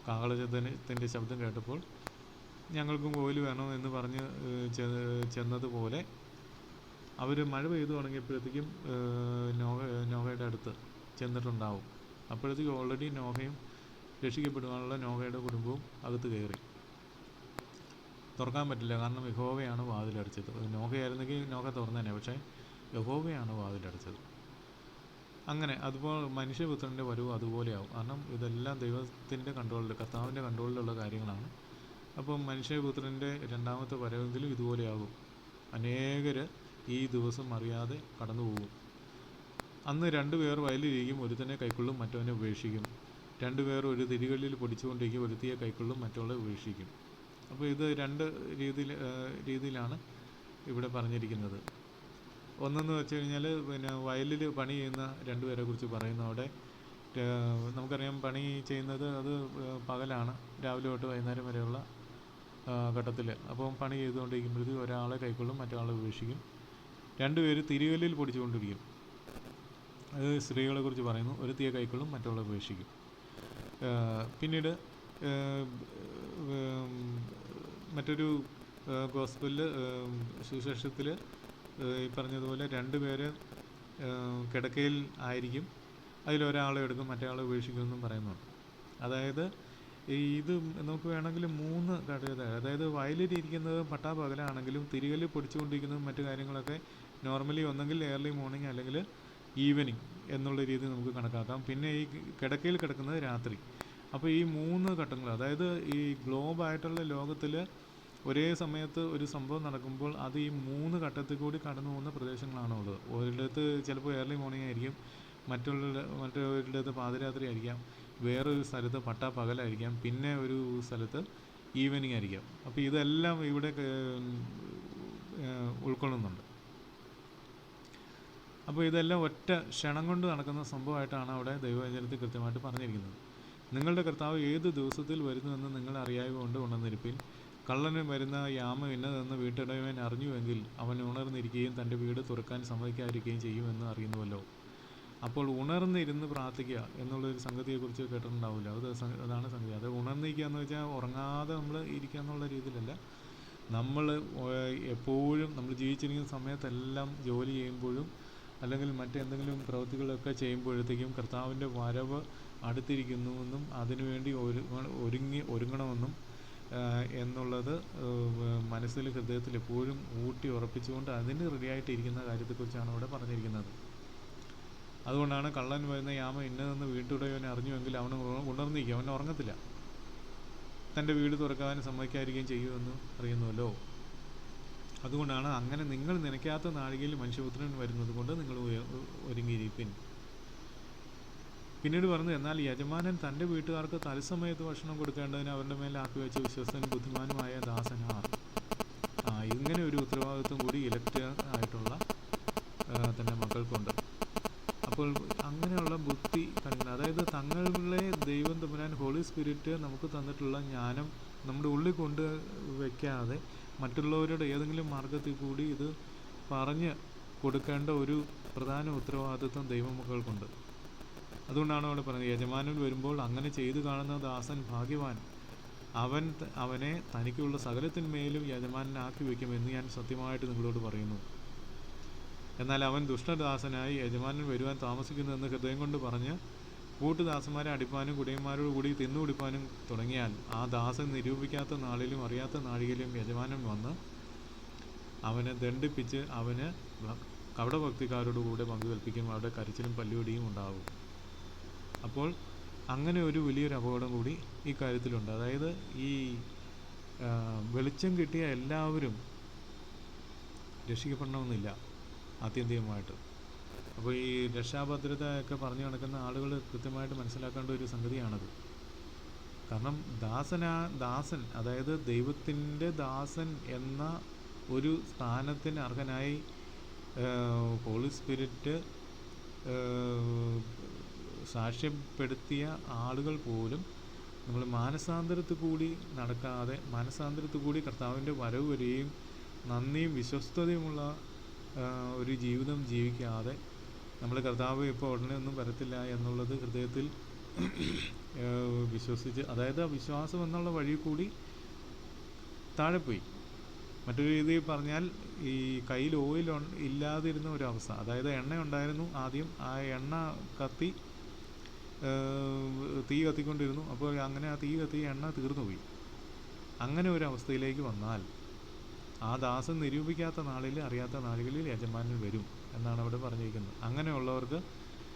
കാഹളത്തിൻ്റെ ശബ്ദം കേട്ടപ്പോൾ ഞങ്ങൾക്കും ഓയിൽ വേണം എന്ന് പറഞ്ഞ് ചെന്നതുപോലെ അവർ മഴ പെയ്തു തുടങ്ങിയപ്പോഴത്തേക്കും നോഹയുടെ അടുത്ത് ചെന്നിട്ടുണ്ടാവും. അപ്പോഴത്തേക്കും ഓൾറെഡി നോഹയും രക്ഷിക്കപ്പെടുവാനുള്ള നോഹയുടെ കുടുംബവും അകത്ത് കയറി. തുറക്കാൻ പറ്റില്ല, കാരണം യഹോവയാണ് വാതിലടച്ചത്. നോഹയായിരുന്നെങ്കിൽ നോഹ തുറന്നേനെ, പക്ഷേ യഹോവയാണ് വാതിലടച്ചത്. അങ്ങനെ അതുപോലെ മനുഷ്യപുത്രൻ്റെ വരവും അതുപോലെയാവും. കാരണം ഇതെല്ലാം ദൈവത്തിൻ്റെ കൺട്രോളിൽ, കർത്താവിൻ്റെ കൺട്രോളിലുള്ള കാര്യങ്ങളാണ്. അപ്പം മനുഷ്യപുത്രൻ്റെ രണ്ടാമത്തെ വരവെങ്കിലും ഇതുപോലെയാകും. അനേകർ ഈ ദിവസം അറിയാതെ കടന്നു പോകും. അന്ന് 2 പേർ വയലിലിരിക്കും, ഒരുത്തനെ കൈക്കൊള്ളും മറ്റവനെ ഉപേക്ഷിക്കും. 2 പേർ ഒരു തിരികല്ലിൽ പൊടിച്ചുകൊണ്ടിരിക്കും, ഒരുത്തിയെ കൈക്കൊള്ളും മറ്റുള്ള ഉപേക്ഷിക്കും. അപ്പോൾ ഇത് 2 രീതിയിലാണ് ഇവിടെ പറഞ്ഞിരിക്കുന്നത്. ഒന്നെന്ന് വെച്ച് കഴിഞ്ഞാൽ പിന്നെ വയലിൽ പണി ചെയ്യുന്ന 2 പേരെ കുറിച്ച് പറയുന്നു. അവിടെ നമുക്കറിയാം പണി ചെയ്യുന്നത് അത് പകലാണ്, രാവിലെ തൊട്ട് വൈകുന്നേരം വരെയുള്ള ഘട്ടത്തിൽ. അപ്പം പണി ചെയ്തുകൊണ്ടിരിക്കുമ്പോഴത്തേക്കും ഒരാളെ കൈക്കൊള്ളും മറ്റൊരാളെ ഉപേക്ഷിക്കും. 2 പേര് തിരികല്ലിൽ പൊടിച്ചുകൊണ്ടിരിക്കും. അത് സ്ത്രീകളെ കുറിച്ച് പറയുന്നു. ഒരുത്തിയെ കൈക്കൊള്ളും മറ്റുള്ള ഉപേക്ഷിക്കും. പിന്നീട് മറ്റൊരു ഗോസ്പലിൽ സുവിശേഷത്തിൽ ഈ പറഞ്ഞതുപോലെ 2 പേര് കിടക്കയിൽ ആയിരിക്കും, അതിലൊരാളെ എടുക്കും മറ്റേ ഉപേക്ഷിക്കുമെന്നും പറയുന്നുണ്ട്. അതായത് ഇത് നമുക്ക് വേണമെങ്കിൽ 3 ഘടകത, അതായത് വയലിലിരിക്കുന്നത് പട്ടാപകലാണെങ്കിലും തിരികല്ല് പൊടിച്ചുകൊണ്ടിരിക്കുന്നതും മറ്റു കാര്യങ്ങളൊക്കെ നോർമലി ഒന്നെങ്കിൽ ഏർലി മോർണിംഗ് അല്ലെങ്കിൽ ഈവനിങ് എന്നുള്ള രീതി നമുക്ക് കണക്കാക്കാം. പിന്നെ ഈ കിടക്കയിൽ കിടക്കുന്നത് രാത്രി. അപ്പോൾ ഈ 3 ഘട്ടങ്ങൾ, അതായത് ഈ ഗ്ലോബായിട്ടുള്ള ലോകത്തിൽ ഒരേ സമയത്ത് ഒരു സംഭവം നടക്കുമ്പോൾ അത് ഈ 3 ഘട്ടത്തിൽ കൂടി കടന്നു പോകുന്ന പ്രദേശങ്ങളാണ് ഉള്ളത്. ഒരിടത്ത് ചിലപ്പോൾ ഏർലി മോർണിംഗ് ആയിരിക്കും, മറ്റൊരിടത്ത് പാതിരാത്രി ആയിരിക്കാം, വേറൊരു സ്ഥലത്ത് പട്ടാപ്പകലായിരിക്കാം, പിന്നെ ഒരു സ്ഥലത്ത് ഈവനിങ് ആയിരിക്കാം. അപ്പോൾ ഇതെല്ലാം ഇവിടെ ഉൾക്കൊള്ളുന്നുണ്ട്. അപ്പോൾ ഇതെല്ലാം ഒറ്റ ക്ഷണം കൊണ്ട് നടക്കുന്ന സംഭവമായിട്ടാണ് അവിടെ ദൈവവചനത്തിൽ കൃത്യമായിട്ട് പറഞ്ഞിരിക്കുന്നത്. നിങ്ങളുടെ കർത്താവ് ഏത് ദിവസത്തിൽ വരുന്നുവെന്ന് നിങ്ങൾ അറിയായതുകൊണ്ട് ഉണർന്നിരിപ്പിൻ. കള്ളന് വരുന്ന യാമം ഇന്നതെന്ന് വീട്ടുടമൻ അറിഞ്ഞുവെങ്കിൽ അവൻ ഉണർന്നിരിക്കുകയും തൻ്റെ വീട് തുറക്കാൻ സമ്മതിക്കാതിരിക്കുകയും ചെയ്യുമെന്ന് അറിയുന്നുവല്ലോ. അപ്പോൾ ഉണർന്നിരുന്ന് പ്രാർത്ഥിക്കുക എന്നുള്ളൊരു സംഗതിയെക്കുറിച്ച് കേട്ടിട്ടുണ്ടാവില്ല. അതാണ് സംഗതി. അത് ഉണർന്നിരിക്കുക എന്ന് വെച്ചാൽ ഉറങ്ങാതെ നമ്മൾ ഇരിക്കുക എന്നുള്ള രീതിയിലല്ല. നമ്മൾ എപ്പോഴും നമ്മൾ ജീവിച്ചിരിക്കുന്ന സമയത്തെല്ലാം ജോലി ചെയ്യുമ്പോഴും അല്ലെങ്കിൽ മറ്റെന്തെങ്കിലും പ്രവൃത്തികളൊക്കെ ചെയ്യുമ്പോഴത്തേക്കും കർത്താവിൻ്റെ വരവ് അടുത്തിരിക്കുന്നുവെന്നും അതിനുവേണ്ടി ഒരുങ്ങണമെന്നും എന്നുള്ളത് മനസ്സിൽ ഹൃദയത്തിൽ എപ്പോഴും ഊട്ടി ഉറപ്പിച്ചുകൊണ്ട് അതിന് റെഡിയായിട്ടിരിക്കുന്ന കാര്യത്തെക്കുറിച്ചാണ് ഇവിടെ പറഞ്ഞിരിക്കുന്നത്. അതുകൊണ്ടാണ് കള്ളൻ വരുന്ന യാമം ഇന്നതെന്ന് വീട്ടുടയവനെ അറിഞ്ഞുവെങ്കിൽ അവൻ ഉണർന്നിരിക്കും, അവൻ ഉറങ്ങത്തില്ല. തൻ്റെ വീട് തുറക്കാൻ സമ്മതിക്കാതിരിക്കുകയും ചെയ്യുമെന്ന് അറിയുന്നുവല്ലോ. അതുകൊണ്ടാണ് അങ്ങനെ നിങ്ങൾ നനയ്ക്കാത്ത നാഴികയിൽ മനുഷ്യപുത്രൻ വരുന്നത് കൊണ്ട് നിങ്ങൾ ഒരുങ്ങിയിരിപ്പിൻ. പിന്നീട് പറഞ്ഞു, എന്നാൽ യജമാനൻ തൻ്റെ വീട്ടുകാർക്ക് തത്സമയത്ത് ഭക്ഷണം കൊടുക്കേണ്ടതിന് അവരുടെ മേലെ ആക്കി വെച്ച വിശ്വസ്തനും ബുദ്ധിമാനുമായ ദാസനാർ. ഇങ്ങനെ ഒരു ഉത്തരവാദിത്വം കൂടി ഇലക്ട് ആയിട്ടുള്ള തൻ്റെ മക്കൾക്കുണ്ട്. അപ്പോൾ അങ്ങനെയുള്ള ബുദ്ധി കാണിക്കുന്നത്, അതായത് തങ്ങളെ ദൈവം തമ്പുരാൻ ഹോളി സ്പിരിറ്റ് നമുക്ക് തന്നിട്ടുള്ള ജ്ഞാനം നമ്മുടെ ഉള്ളിൽ കൊണ്ട് വയ്ക്കാതെ മറ്റുള്ളവരുടെ ഏതെങ്കിലും മാർഗത്തിൽ കൂടി ഇത് പറഞ്ഞ് കൊടുക്കേണ്ട ഒരു പ്രധാന ഉത്തരവാദിത്വം ദൈവമക്കൾക്കുണ്ട്. അതുകൊണ്ടാണ് അവിടെ പറയുന്നത്, യജമാനൻ വരുമ്പോൾ അങ്ങനെ ചെയ്തു കാണുന്ന ദാസൻ ഭാഗ്യവാൻ, അവനെ തനിക്കുള്ള സകലത്തിന്മേലും യജമാനാക്കി വയ്ക്കുമെന്ന് ഞാൻ സത്യമായിട്ട് നിങ്ങളോട് പറയുന്നു. എന്നാൽ അവൻ ദുഷ്ടദാസനായി യജമാനൻ വരുവാൻ താമസിക്കുന്നുവെന്ന് ഹൃദയം കൊണ്ട് പറഞ്ഞ് കൂട്ടുദാസന്മാരെ അടിപ്പാനും കുടിയന്മാരോട് കൂടി തിന്നുകുടിപ്പാനും തുടങ്ങിയാൽ ആ ദാസൻ നിരൂപിക്കാത്ത നാളിലും അറിയാത്ത നാഴികയിലും യജമാനൻ വന്ന് അവനെ ദണ്ഡിപ്പിച്ച് അവന് കപടഭക്തിക്കാരോട് കൂടെ പങ്കുകൽപ്പിക്കും, അവിടെ കരച്ചിലും പല്ലുപിടിയും ഉണ്ടാകും. അപ്പോൾ അങ്ങനെ ഒരു വലിയൊരു അപകടം കൂടി ഈ കാര്യത്തിലുണ്ട്. അതായത് ഈ വെളിച്ചം കിട്ടിയ എല്ലാവരും രക്ഷിക്കപ്പെടണമെന്നില്ല ആത്യന്തികമായിട്ട്. അപ്പോൾ ഈ രക്ഷാഭദ്രത ഒക്കെ പറഞ്ഞു നടക്കുന്ന ആളുകൾ കൃത്യമായിട്ട് മനസ്സിലാക്കേണ്ട ഒരു സംഗതിയാണത്. കാരണം ദാസൻ അതായത് ദൈവത്തിൻ്റെ ദാസൻ എന്ന ഒരു സ്ഥാനത്തിന് അർഹനായി ഹോളി സ്പിരിറ്റ് സാക്ഷ്യപ്പെടുത്തിയ ആളുകൾ പോലും നമ്മൾ മാനസാന്തരത്തിൽ കൂടി നടക്കാതെ, മാനസാന്തരത്തിൽ കൂടി കർത്താവിൻ്റെ വരവ് വരെയും നന്ദിയും വിശ്വസ്തതയുമുള്ള ഒരു ജീവിതം ജീവിക്കാതെ നമ്മൾ കർത്താവ് ഇപ്പോൾ ഉടനെ ഒന്നും വരത്തില്ല എന്നുള്ളത് ഹൃദയത്തിൽ വിശ്വസിച്ച്, അതായത് ആ വിശ്വാസം എന്നുള്ള വഴി കൂടി താഴെ പോയി. മറ്റൊരു രീതിയിൽ പറഞ്ഞാൽ ഈ കയ്യിൽ ഓയിൽ ഇല്ലാതിരുന്ന ഒരവസ്ഥ, അതായത് എണ്ണ ഉണ്ടായിരുന്നു ആദ്യം, ആ എണ്ണ കത്തി തീ കത്തിക്കൊണ്ടിരുന്നു, അപ്പോൾ അങ്ങനെ ആ തീ കത്തി എണ്ണ തീർന്നു പോയി. അങ്ങനെ ഒരു അവസ്ഥയിലേക്ക് വന്നാൽ ആ ദാസൻ നിരൂപിക്കാത്ത നാളിൽ അറിയാത്ത നാളുകളിൽ യജമാനൻ വരും എന്നാണ് അവിടെ പറഞ്ഞിരിക്കുന്നത്. അങ്ങനെയുള്ളവർക്ക്,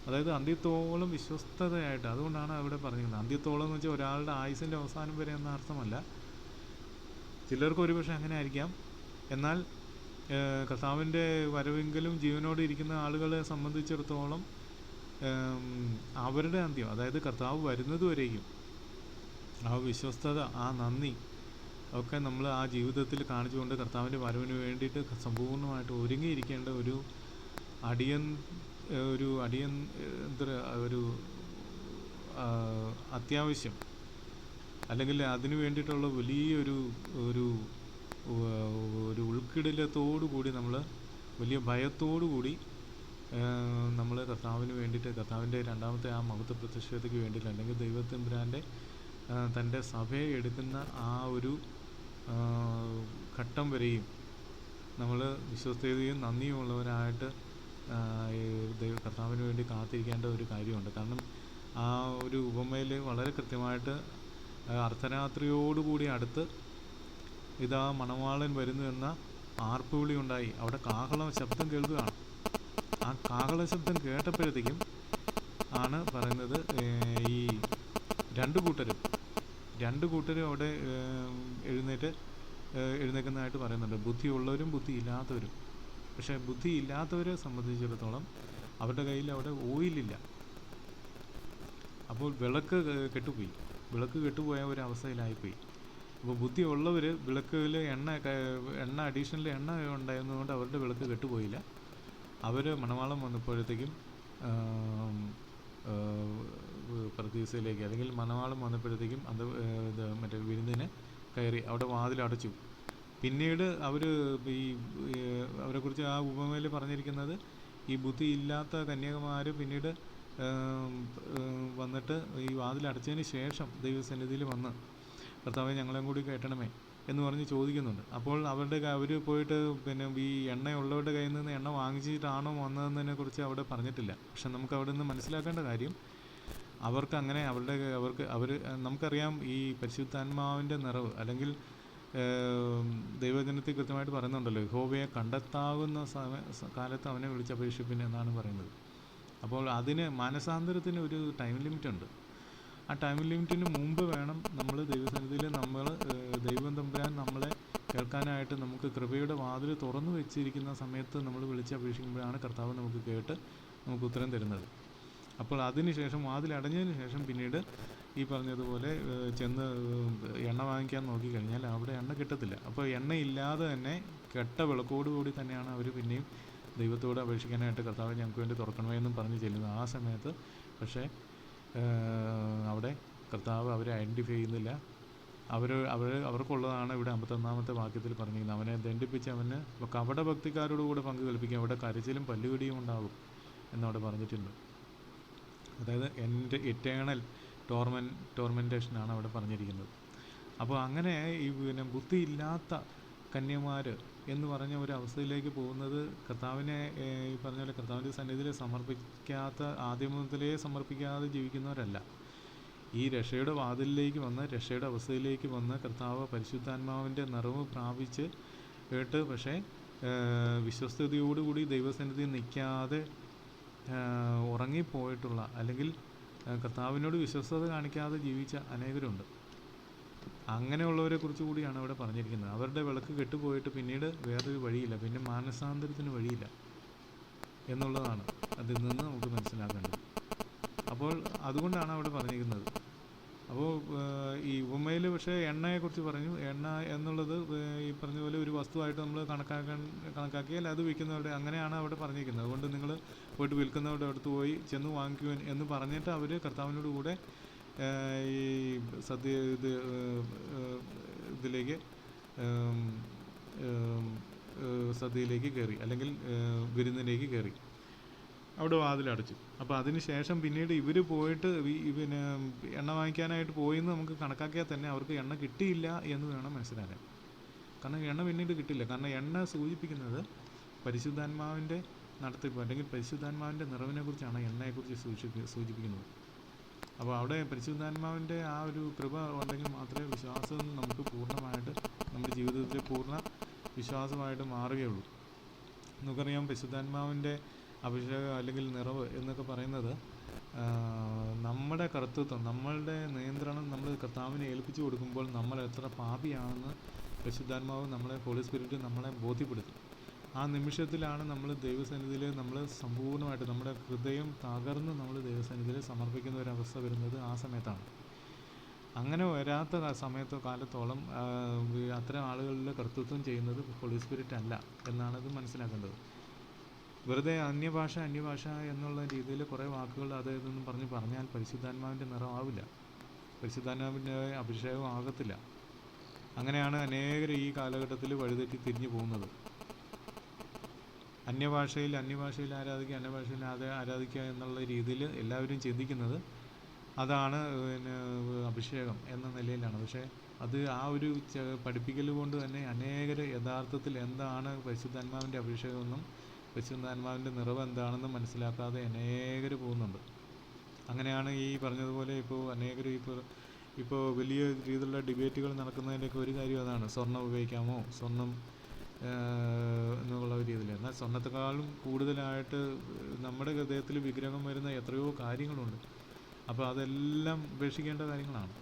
അതായത് അന്ത്യത്തോളം വിശ്വസ്തതയായിട്ട്, അതുകൊണ്ടാണ് അവിടെ പറഞ്ഞിരിക്കുന്നത്. അന്ത്യത്തോളം എന്ന് വെച്ചാൽ ഒരാളുടെ ആയുസിൻ്റെ അവസാനം വരെ എന്ന അർത്ഥമല്ല. ചിലർക്ക് ഒരുപക്ഷെ അങ്ങനെ ആയിരിക്കാം. എന്നാൽ കർത്താവിൻ്റെ വരവെങ്കിലും ജീവനോടെ ഇരിക്കുന്ന ആളുകളെ സംബന്ധിച്ചിടത്തോളം അവരുടെ അന്ത്യം, അതായത് കർത്താവ് വരുന്നതുവരെയും ആ വിശ്വസ്തത, ആ നന്ദി ഒക്കെ നമ്മൾ ആ ജീവിതത്തിൽ കാണിച്ചുകൊണ്ട് കർത്താവിൻ്റെ വരവിന് വേണ്ടിയിട്ട് സമ്പൂർണ്ണമായിട്ട് ഒരുങ്ങിയിരിക്കേണ്ട ഒരു അത്യാവശ്യം, അല്ലെങ്കിൽ അതിനു വേണ്ടിയിട്ടുള്ള വലിയൊരു ഒരു ഒരു ഉൾക്കിടലത്തോടു കൂടി നമ്മൾ വലിയ ഭയത്തോടു കൂടി നമ്മൾ കർത്താവിന് വേണ്ടിയിട്ട്, കർത്താവിൻ്റെ രണ്ടാമത്തെ ആ മഹത്വ പ്രത്യക്ഷതയ്ക്ക് വേണ്ടിയിട്ട്, അല്ലെങ്കിൽ ദൈവത്തമ്പുരാൻ്റെ തൻ്റെ സഭയെ എടുക്കുന്ന ആ ഒരു ഘട്ടം വരെയും നമ്മൾ വിശ്വസ്തതയും നന്ദിയുമുള്ളവരായിട്ട് കർത്താവിന് വേണ്ടി കാത്തിരിക്കേണ്ട ഒരു കാര്യമുണ്ട്. കാരണം ആ ഒരു ഉപമയിൽ വളരെ കൃത്യമായിട്ട് അർദ്ധരാത്രിയോടുകൂടി അടുത്ത് ഇതാ മണവാളൻ വരുന്നു എന്ന ആർപ്പുവിളി ഉണ്ടായി. അവിടെ കാഹള ശബ്ദം കേൾക്കുകയാണ്. ആ കാഹള ശബ്ദം കേട്ടപ്പോഴത്തേക്കും ആണ് പറയുന്നത്, ഈ രണ്ട് കൂട്ടരും അവിടെ എഴുന്നേൽക്കുന്നതായിട്ട് പറയുന്നുണ്ട്. ബുദ്ധിയുള്ളവരും ബുദ്ധിയില്ലാത്തവരും. പക്ഷേ ബുദ്ധിയില്ലാത്തവരെ സംബന്ധിച്ചിടത്തോളം അവരുടെ കയ്യിൽ അവിടെ ഓയിലില്ല. അപ്പോൾ വിളക്ക് കെട്ടുപോയ ഒരവസ്ഥയിലായിപ്പോയി. അപ്പോൾ ബുദ്ധിയുള്ളവർ വിളക്കിൽ എണ്ണ അഡീഷണൽ എണ്ണ ഉണ്ടായിരുന്നതുകൊണ്ട് അവരുടെ വിളക്ക് കെട്ടുപോയില്ല. അവർ മണവാളം വന്നപ്പോഴത്തേക്കും പ്രതീസയിലേക്ക്, അല്ലെങ്കിൽ മണവാളം വന്നപ്പോഴത്തേക്കും അത് മറ്റേ വിരുന്നിന് കയറി അവിടെ വാതിലടച്ചു. പിന്നീട് അവരെക്കുറിച്ച് ആ ഉപമയിൽ പറഞ്ഞിരിക്കുന്നത്, ഈ ബുദ്ധിയില്ലാത്ത കന്യകമാർ പിന്നീട് വന്നിട്ട് ഈ വാതിലടച്ചതിന് ശേഷം ദൈവസന്നിധിയിൽ വന്ന് കർത്താവേ ഞങ്ങളെയും കൂടി കേട്ടണമേ എന്ന് പറഞ്ഞ് ചോദിക്കുന്നുണ്ട്. അപ്പോൾ അവർ പോയിട്ട് പിന്നെ ഈ എണ്ണയുള്ളവരുടെ കയ്യിൽ നിന്ന് എണ്ണ വാങ്ങിച്ചിട്ടാണോ വന്നതെന്നതിനെ കുറിച്ച് അവിടെ പറഞ്ഞിട്ടില്ല. പക്ഷെ നമുക്ക് അവിടെ നിന്ന് മനസ്സിലാക്കേണ്ട കാര്യം, നമുക്കറിയാം ഈ പരിശുദ്ധാത്മാവിൻ്റെ നിറവ്, അല്ലെങ്കിൽ ദൈവജനത്തിൽ കൃത്യമായിട്ട് പറയുന്നുണ്ടല്ലോ, യഹോവയെ കണ്ടെത്താവുന്ന കാലത്ത് അവനെ വിളിച്ചപേക്ഷിപ്പിൻ എന്നാണ് പറയുന്നത്. അപ്പോൾ അതിന് മാനസാന്തരത്തിന് ഒരു ടൈം ലിമിറ്റുണ്ട്. ആ ടൈം ലിമിറ്റിന് മുമ്പ് വേണം നമ്മൾ ദൈവസന്നിധിയിൽ ദൈവം തമ്പുരാൻ നമ്മളെ കേൾക്കാനായിട്ട് നമുക്ക് കൃപയുടെ വാതിൽ തുറന്നു വെച്ചിരിക്കുന്ന സമയത്ത് നമ്മൾ വിളിച്ചപേക്ഷിക്കുമ്പോഴാണ് കർത്താവ് നമുക്ക് കേട്ട് നമുക്ക് ഉത്തരം തരുന്നത്. അപ്പോൾ അതിന് ശേഷം വാതിലടഞ്ഞതിന് ശേഷം പിന്നീട് ഈ പറഞ്ഞതുപോലെ ചെന്ന് എണ്ണ വാങ്ങിക്കാൻ നോക്കിക്കഴിഞ്ഞാൽ അവിടെ എണ്ണ കിട്ടത്തില്ല. അപ്പോൾ എണ്ണയില്ലാതെ തന്നെ കെട്ട വിളക്കോടുകൂടി തന്നെയാണ് അവർ പിന്നെയും ദൈവത്തോട് അപേക്ഷിക്കാനായിട്ട് കർത്താവ് ഞങ്ങൾക്ക് വേണ്ടി തുറക്കണമേ എന്നും പറഞ്ഞ് ചെല്ലുന്നത്. ആ സമയത്ത് പക്ഷേ അവിടെ കർത്താവ് അവരെ ഐഡൻറ്റിഫൈ ചെയ്യുന്നില്ല. അവർക്കുള്ളതാണ് ഇവിടെ 51-ാമത്തെ വാക്യത്തിൽ പറഞ്ഞിരിക്കുന്നത്. അവനെ ദണ്ഡിപ്പിച്ച് അവന് കപടഭക്തിക്കാരോടുകൂടെ പങ്ക് കൽപ്പിക്കും, അവിടെ കരച്ചിലും പല്ലുകടിയും ഉണ്ടാകും എന്നവിടെ പറഞ്ഞിട്ടുണ്ട്. അതായത് എറ്റേണൽ ടോർമെൻറ്റേഷനാണ് അവിടെ പറഞ്ഞിരിക്കുന്നത്. അപ്പോൾ അങ്ങനെ ഈ ബുദ്ധിയില്ലാത്ത കന്യമാർ എന്ന് പറഞ്ഞ ഒരു അവസ്ഥയിലേക്ക് പോകുന്നത് കർത്താവിനെ ഈ പറഞ്ഞ പോലെ കർത്താവിൻ്റെ സന്നിധിയിൽ ആദ്യം മുതലേ സമർപ്പിക്കാതെ ജീവിക്കുന്നവരല്ല. ഈ രക്ഷയുടെ വാതിലിലേക്ക് വന്ന് രക്ഷയുടെ അവസ്ഥയിലേക്ക് വന്ന് കർത്താവ് പരിശുദ്ധാത്മാവിൻ്റെ നിറവ് പ്രാപിച്ച് കേട്ട് പക്ഷേ വിശ്വസ്തയോടുകൂടി ദൈവസന്നിധിയിൽ നിൽക്കാതെ ഉറങ്ങിപ്പോയിട്ടുള്ള അല്ലെങ്കിൽ കർത്താവിനോട് വിശ്വസ്തത കാണിക്കാതെ ജീവിച്ച അനേകരുണ്ട്. അങ്ങനെയുള്ളവരെ കുറിച്ച് കൂടിയാണ് അവിടെ പറഞ്ഞിരിക്കുന്നത്. അവരുടെ വിളക്ക് കെട്ടുപോയിട്ട് പിന്നീട് വേറൊരു വഴിയില്ല, പിന്നെ മാനസാന്തരത്തിന് വഴിയില്ല എന്നുള്ളതാണ് അതിൽ നിന്ന് നമുക്ക് മനസ്സിലാക്കേണ്ടത്. അപ്പോൾ അതുകൊണ്ടാണ് അവിടെ പറഞ്ഞിരിക്കുന്നത്. അപ്പോൾ ഈ ഉപമയിൽ പക്ഷേ എണ്ണയെക്കുറിച്ച് പറഞ്ഞു. എണ്ണ എന്നുള്ളത് ഈ പറഞ്ഞ പോലെ ഒരു വസ്തുവായിട്ട് നമ്മൾ കണക്കാക്കിയാൽ അത് വിൽക്കുന്നവരുടെ അങ്ങനെയാണ് അവിടെ പറഞ്ഞിരിക്കുന്നത്. അതുകൊണ്ട് നിങ്ങൾ പോയിട്ട് വിൽക്കുന്നവരുടെ അടുത്ത് പോയി ചെന്ന് വാങ്ങിക്കുവാൻ എന്ന് പറഞ്ഞിട്ട് അവർ കർത്താവിനോട് കൂടെ ഈ ഇതിലേക്ക് സദ്യയിലേക്ക് കയറി അല്ലെങ്കിൽ വിരുന്നിലേക്ക് കയറി അവിടെ വാതിലടച്ചു. അപ്പോൾ അതിന് ശേഷം പിന്നീട് ഇവർ പോയിട്ട് പിന്നെ എണ്ണ വാങ്ങിക്കാനായിട്ട് പോയെന്ന് നമുക്ക് കണക്കാക്കിയാൽ തന്നെ അവർക്ക് എണ്ണ കിട്ടിയില്ല എന്ന് വേണം മനസ്സിലാക്കാൻ. കാരണം എണ്ണ പിന്നീട് കിട്ടില്ല. കാരണം എണ്ണ സൂചിപ്പിക്കുന്നത് പരിശുദ്ധാത്മാവിൻ്റെ നടത്തിപ്പ് അല്ലെങ്കിൽ പരിശുദ്ധാത്മാവിൻ്റെ നിറവിനെക്കുറിച്ചാണ് എണ്ണയെക്കുറിച്ച് സൂചിപ്പിക്കുന്നത്. അപ്പോൾ അവിടെ പരിശുദ്ധാത്മാവിൻ്റെ ആ ഒരു കൃപ ഉണ്ടെങ്കിൽ മാത്രമേ വിശ്വാസം നമുക്ക് പൂർണ്ണമായിട്ട് നമ്മുടെ ജീവിതത്തിലെ പൂർണ്ണ വിശ്വാസമായിട്ട് മാറുകയുള്ളൂ. നമുക്കറിയാം പരിശുദ്ധാത്മാവിൻ്റെ അഭിഷേകം അല്ലെങ്കിൽ നിറവ് എന്നൊക്കെ പറയുന്നത് നമ്മുടെ കർത്തൃത്വം, നമ്മളുടെ നിയന്ത്രണം നമ്മൾ കർത്താവിനെ ഏൽപ്പിച്ചു കൊടുക്കുമ്പോൾ നമ്മൾ എത്ര പാപിയാണെന്ന് പരിശുദ്ധാത്മാവ് നമ്മളെ ഹോളി സ്പിരിറ്റ് നമ്മളെ ബോധ്യപ്പെടുത്തും. ആ നിമിഷത്തിലാണ് നമ്മൾ ദൈവസന്നിധിയിൽ നമ്മൾ സമ്പൂർണ്ണമായിട്ട് നമ്മുടെ ഹൃദയം തകർന്ന് നമ്മൾ ദൈവസന്നിധിയിൽ സമർപ്പിക്കുന്ന ഒരവസ്ഥ വരുന്നത് ആ സമയത്താണ്. അങ്ങനെ വരാത്ത കാലത്തോളം അത്തരം ആളുകളിൽ കർത്തൃത്വം ചെയ്യുന്നത് ഹോളി സ്പിരിറ്റ് അല്ല എന്നാണ് ഇത് മനസ്സിലാക്കേണ്ടത്. വെറുതെ അന്യഭാഷ എന്നുള്ള രീതിയിൽ കുറേ വാക്കുകൾ അതെന്നും പറഞ്ഞാൽ പരിശുദ്ധാത്മാവിൻ്റെ നിറമാവില്ല, പരിശുദ്ധാത്മാവിൻ്റെ അഭിഷേകം ആകത്തില്ല. അങ്ങനെയാണ് അനേകർ ഈ കാലഘട്ടത്തിൽ വഴിതെറ്റി തിരിഞ്ഞു പോകുന്നത്. അന്യഭാഷയിൽ ആരാധിക്കുക, അന്യഭാഷയിൽ ആരാധിക്കുക എന്നുള്ള രീതിയിൽ എല്ലാവരും ചിന്തിക്കുന്നത് അതാണ് പിന്നെ അഭിഷേകം എന്ന നിലയിലാണ്. പക്ഷേ അത് ആ ഒരു പഠിപ്പിക്കൽ കൊണ്ട് തന്നെ അനേകർ യഥാർത്ഥത്തിൽ എന്താണ് പരിശുദ്ധാത്മാവിൻ്റെ അഭിഷേകമെന്നും പരിശുദ്ധാത്മാവിൻ്റെ നിറവ് എന്താണെന്നും മനസ്സിലാക്കാതെ അനേകർ പോകുന്നുണ്ട്. അങ്ങനെയാണ് ഈ പറഞ്ഞതുപോലെ അനേകർ ഇപ്പോൾ വലിയ രീതിയിലുള്ള ഡിബേറ്റുകൾ നടക്കുന്നതിൻ്റെയൊക്കെ ഒരു കാര്യം അതാണ്. സ്വർണ്ണം ഉപയോഗിക്കാമോ, സ്വർണ്ണം എന്നുള്ള ഒരു രീതിയിൽ. എന്നാൽ സ്വർണ്ണത്തെക്കാളും കൂടുതലായിട്ട് നമ്മുടെ ഹൃദയത്തിൽ വിഗ്രഹം വരുന്ന എത്രയോ കാര്യങ്ങളുണ്ട്. അപ്പോൾ അതെല്ലാം ഉപേക്ഷിക്കേണ്ട കാര്യങ്ങളാണ്.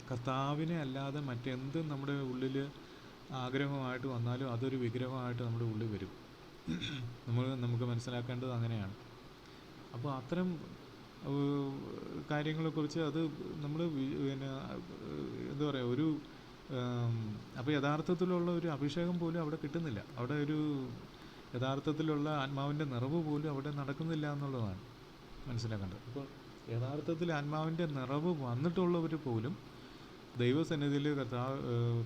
കർത്താവിനെ അല്ലാതെ മറ്റെന്തും നമ്മുടെ ഉള്ളിൽ ആഗ്രഹമായിട്ട് വന്നാലും അതൊരു വിഗ്രഹമായിട്ട് നമ്മുടെ ഉള്ളിൽ വരും. നമുക്ക് മനസ്സിലാക്കേണ്ടത് അങ്ങനെയാണ്. അപ്പോൾ അത്തരം കാര്യങ്ങളെക്കുറിച്ച് അത് നമ്മൾ പിന്നെ എന്താ പറയുക ഒരു അപ്പോൾ യഥാർത്ഥത്തിലുള്ള ഒരു അഭിഷേകം പോലും അവിടെ കിട്ടുന്നില്ല. അവിടെ ഒരു യഥാർത്ഥത്തിലുള്ള ആത്മാവിൻ്റെ നിറവ് പോലും അവിടെ നടക്കുന്നില്ല എന്നുള്ളതാണ് മനസ്സിലാക്കേണ്ടത്. അപ്പോൾ യഥാർത്ഥത്തിൽ ആത്മാവിൻ്റെ നിറവ് വന്നിട്ടുള്ളവർ പോലും ദൈവസന്നിധിയിൽ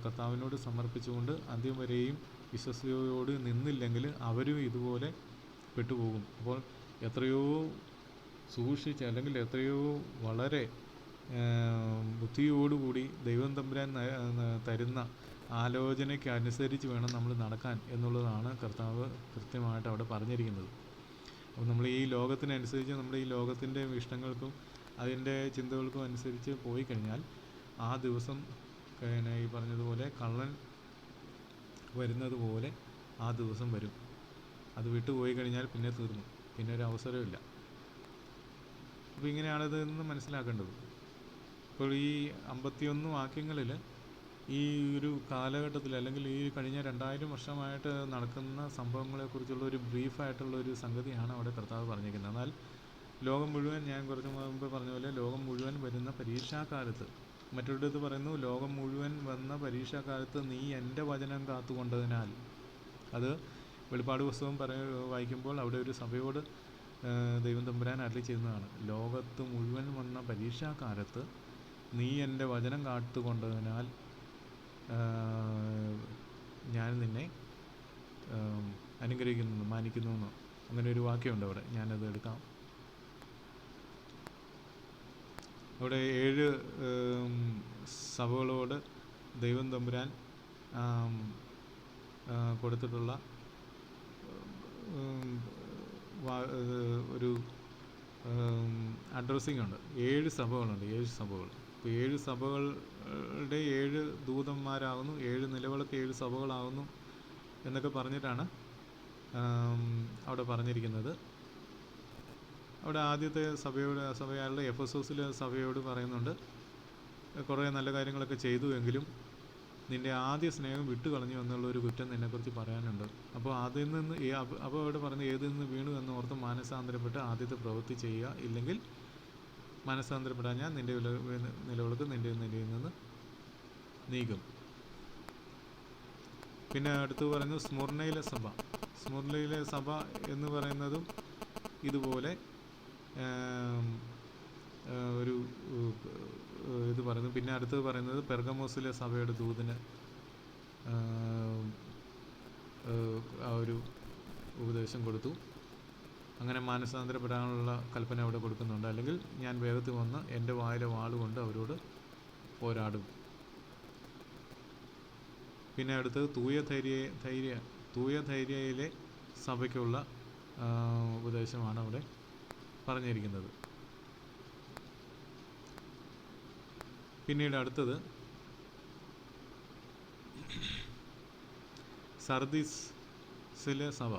കർത്താവിനോട് സമർപ്പിച്ചുകൊണ്ട് അന്ത്യം വരെയും വിശ്വസ്തയോട് നിന്നില്ലെങ്കിൽ അവരും ഇതുപോലെ പെട്ടുപോകും. അപ്പോൾ എത്രയോ സൂക്ഷിച്ച് അല്ലെങ്കിൽ എത്രയോ വളരെ ബുദ്ധിയോടുകൂടി ദൈവം തമ്പുരാൻ തരുന്ന ആലോചനയ്ക്ക് അനുസരിച്ച് വേണം നമ്മൾ നടക്കാൻ എന്നുള്ളതാണ് കർത്താവ് കൃത്യമായിട്ട് അവിടെ പറഞ്ഞിരിക്കുന്നത്. അപ്പോൾ നമ്മൾ ഈ ലോകത്തിനനുസരിച്ച് നമ്മുടെ ഈ ലോകത്തിൻ്റെ ഇഷ്ടങ്ങൾക്കും അതിൻ്റെ ചിന്തകൾക്കും അനുസരിച്ച് പോയി കഴിഞ്ഞാൽ ആ ദിവസം ഈ പറഞ്ഞതുപോലെ കള്ളൻ വരുന്നത് പോലെ ആ ദിവസം വരും. അത് വിട്ടുപോയി കഴിഞ്ഞാൽ പിന്നെ തീർന്നു, പിന്നെ ഒരു അവസരമില്ല. അപ്പോൾ ഇങ്ങനെയാണ് ഇതെന്ന് മനസ്സിലാക്കേണ്ടത്. ഇപ്പോൾ ഈ 51 വാക്യങ്ങളിൽ ഈ ഒരു കാലഘട്ടത്തിൽ അല്ലെങ്കിൽ ഈ കഴിഞ്ഞ 2000 വർഷമായിട്ട് നടക്കുന്ന സംഭവങ്ങളെക്കുറിച്ചുള്ള ഒരു ബ്രീഫായിട്ടുള്ള ഒരു സംഗതിയാണ് അവിടെ കർത്താവ് പറഞ്ഞിരിക്കുന്നത്. എന്നാൽ ലോകം മുഴുവൻ, ഞാൻ കുറച്ച് മുമ്പ് പറഞ്ഞ പോലെ, ലോകം മുഴുവൻ വരുന്ന പരീക്ഷാക്കാലത്ത്, മറ്റൊരിടത്ത് പറയുന്നു ലോകം മുഴുവൻ വന്ന പരീക്ഷാക്കാലത്ത് നീ എൻ്റെ വചനം കാത്തുകൊണ്ടതിനാൽ. അത് വെളിപ്പാട് പുസ്തകം വായിക്കുമ്പോൾ അവിടെ ഒരു സഭയോട് ദൈവം തമ്പുരാൻ അരുളി ചെയ്യുന്നതാണ്. ലോകത്ത് മുഴുവൻ വന്ന പരീക്ഷാക്കാലത്ത് നീ എൻ്റെ വചനം കാത്തുകൊണ്ടതിനാൽ ഞാൻ നിന്നെ അനുഗ്രഹിക്കുന്നു, മാനിക്കുന്നു എന്ന്, അങ്ങനെ ഒരു വാക്യമുണ്ട് അവിടെ. ഞാനത് എടുക്കാം. അവിടെ 7 സഭകളോട് ദൈവം തമ്പുരാൻ കൊടുത്തിട്ടുള്ള ഒരു അഡ്രസ്സിംഗ് ഉണ്ട്. 7 സഭകളുണ്ട്. 7 സഭകൾ. ഇപ്പോൾ 7 സഭകളുടെ 7 ദൂതന്മാരാകുന്നു, 7 നിലവിളക്ക് 7 സഭകളാകുന്നു എന്നൊക്കെ പറഞ്ഞിട്ടാണ് അവിടെ പറഞ്ഞിരിക്കുന്നത്. അവിടെ ആദ്യത്തെ സഭയായുള്ള എഫെസോസിലെ സഭയോട് പറയുന്നുണ്ട്, കുറേ നല്ല കാര്യങ്ങളൊക്കെ ചെയ്തു എങ്കിലും നിൻ്റെ ആദ്യ സ്നേഹം വിട്ടുകളഞ്ഞു എന്നുള്ളൊരു കുറ്റം നിന്നെക്കുറിച്ച് പറയാനുണ്ട്. അപ്പോൾ അതിൽ നിന്ന് അപ്പോൾ അവിടെ പറയുന്നത്, ഏതിൽ നിന്ന് വീണു എന്ന് ഓർത്ത് മാനസാന്തരപ്പെട്ട് ആദ്യത്തെ പ്രവൃത്തി ചെയ്യുക, ഇല്ലെങ്കിൽ മാനസാന്തരപ്പെടാൻ ഞാൻ നിൻ്റെ നിലവിളക്ക് നിൻ്റെ നിലയിൽ നിന്ന് നീക്കും. പിന്നെ അടുത്ത് പറയുന്നത് സ്മുർണയിലെ സഭ. സ്മുർണയിലെ സഭ എന്ന് പറയുന്നതും ഇതുപോലെ ഒരു ഇത് പറയുന്നു. പിന്നെ അടുത്തത് പറയുന്നത് പെർഗമോസിലെ സഭയുടെ ദൂതന് ആ ഒരു ഉപദേശം കൊടുത്തു. അങ്ങനെ മാനസാന്തരപ്പെടാനുള്ള കൽപ്പന അവിടെ കൊടുക്കുന്നുണ്ട്. അല്ലെങ്കിൽ ഞാൻ വേഗത്തിൽ വന്ന് എൻ്റെ വായിലെ വാളുകൊണ്ട് അവരോട് പോരാടും. പിന്നെ അടുത്തത് തൂയ ധൈര്യയിലെ സഭയ്ക്കുള്ള ഉപദേശമാണ് അവിടെ പറഞ്ഞിരിക്കുന്നത്. പിന്നീട് അടുത്തത് സർദീസിലെ സഭ.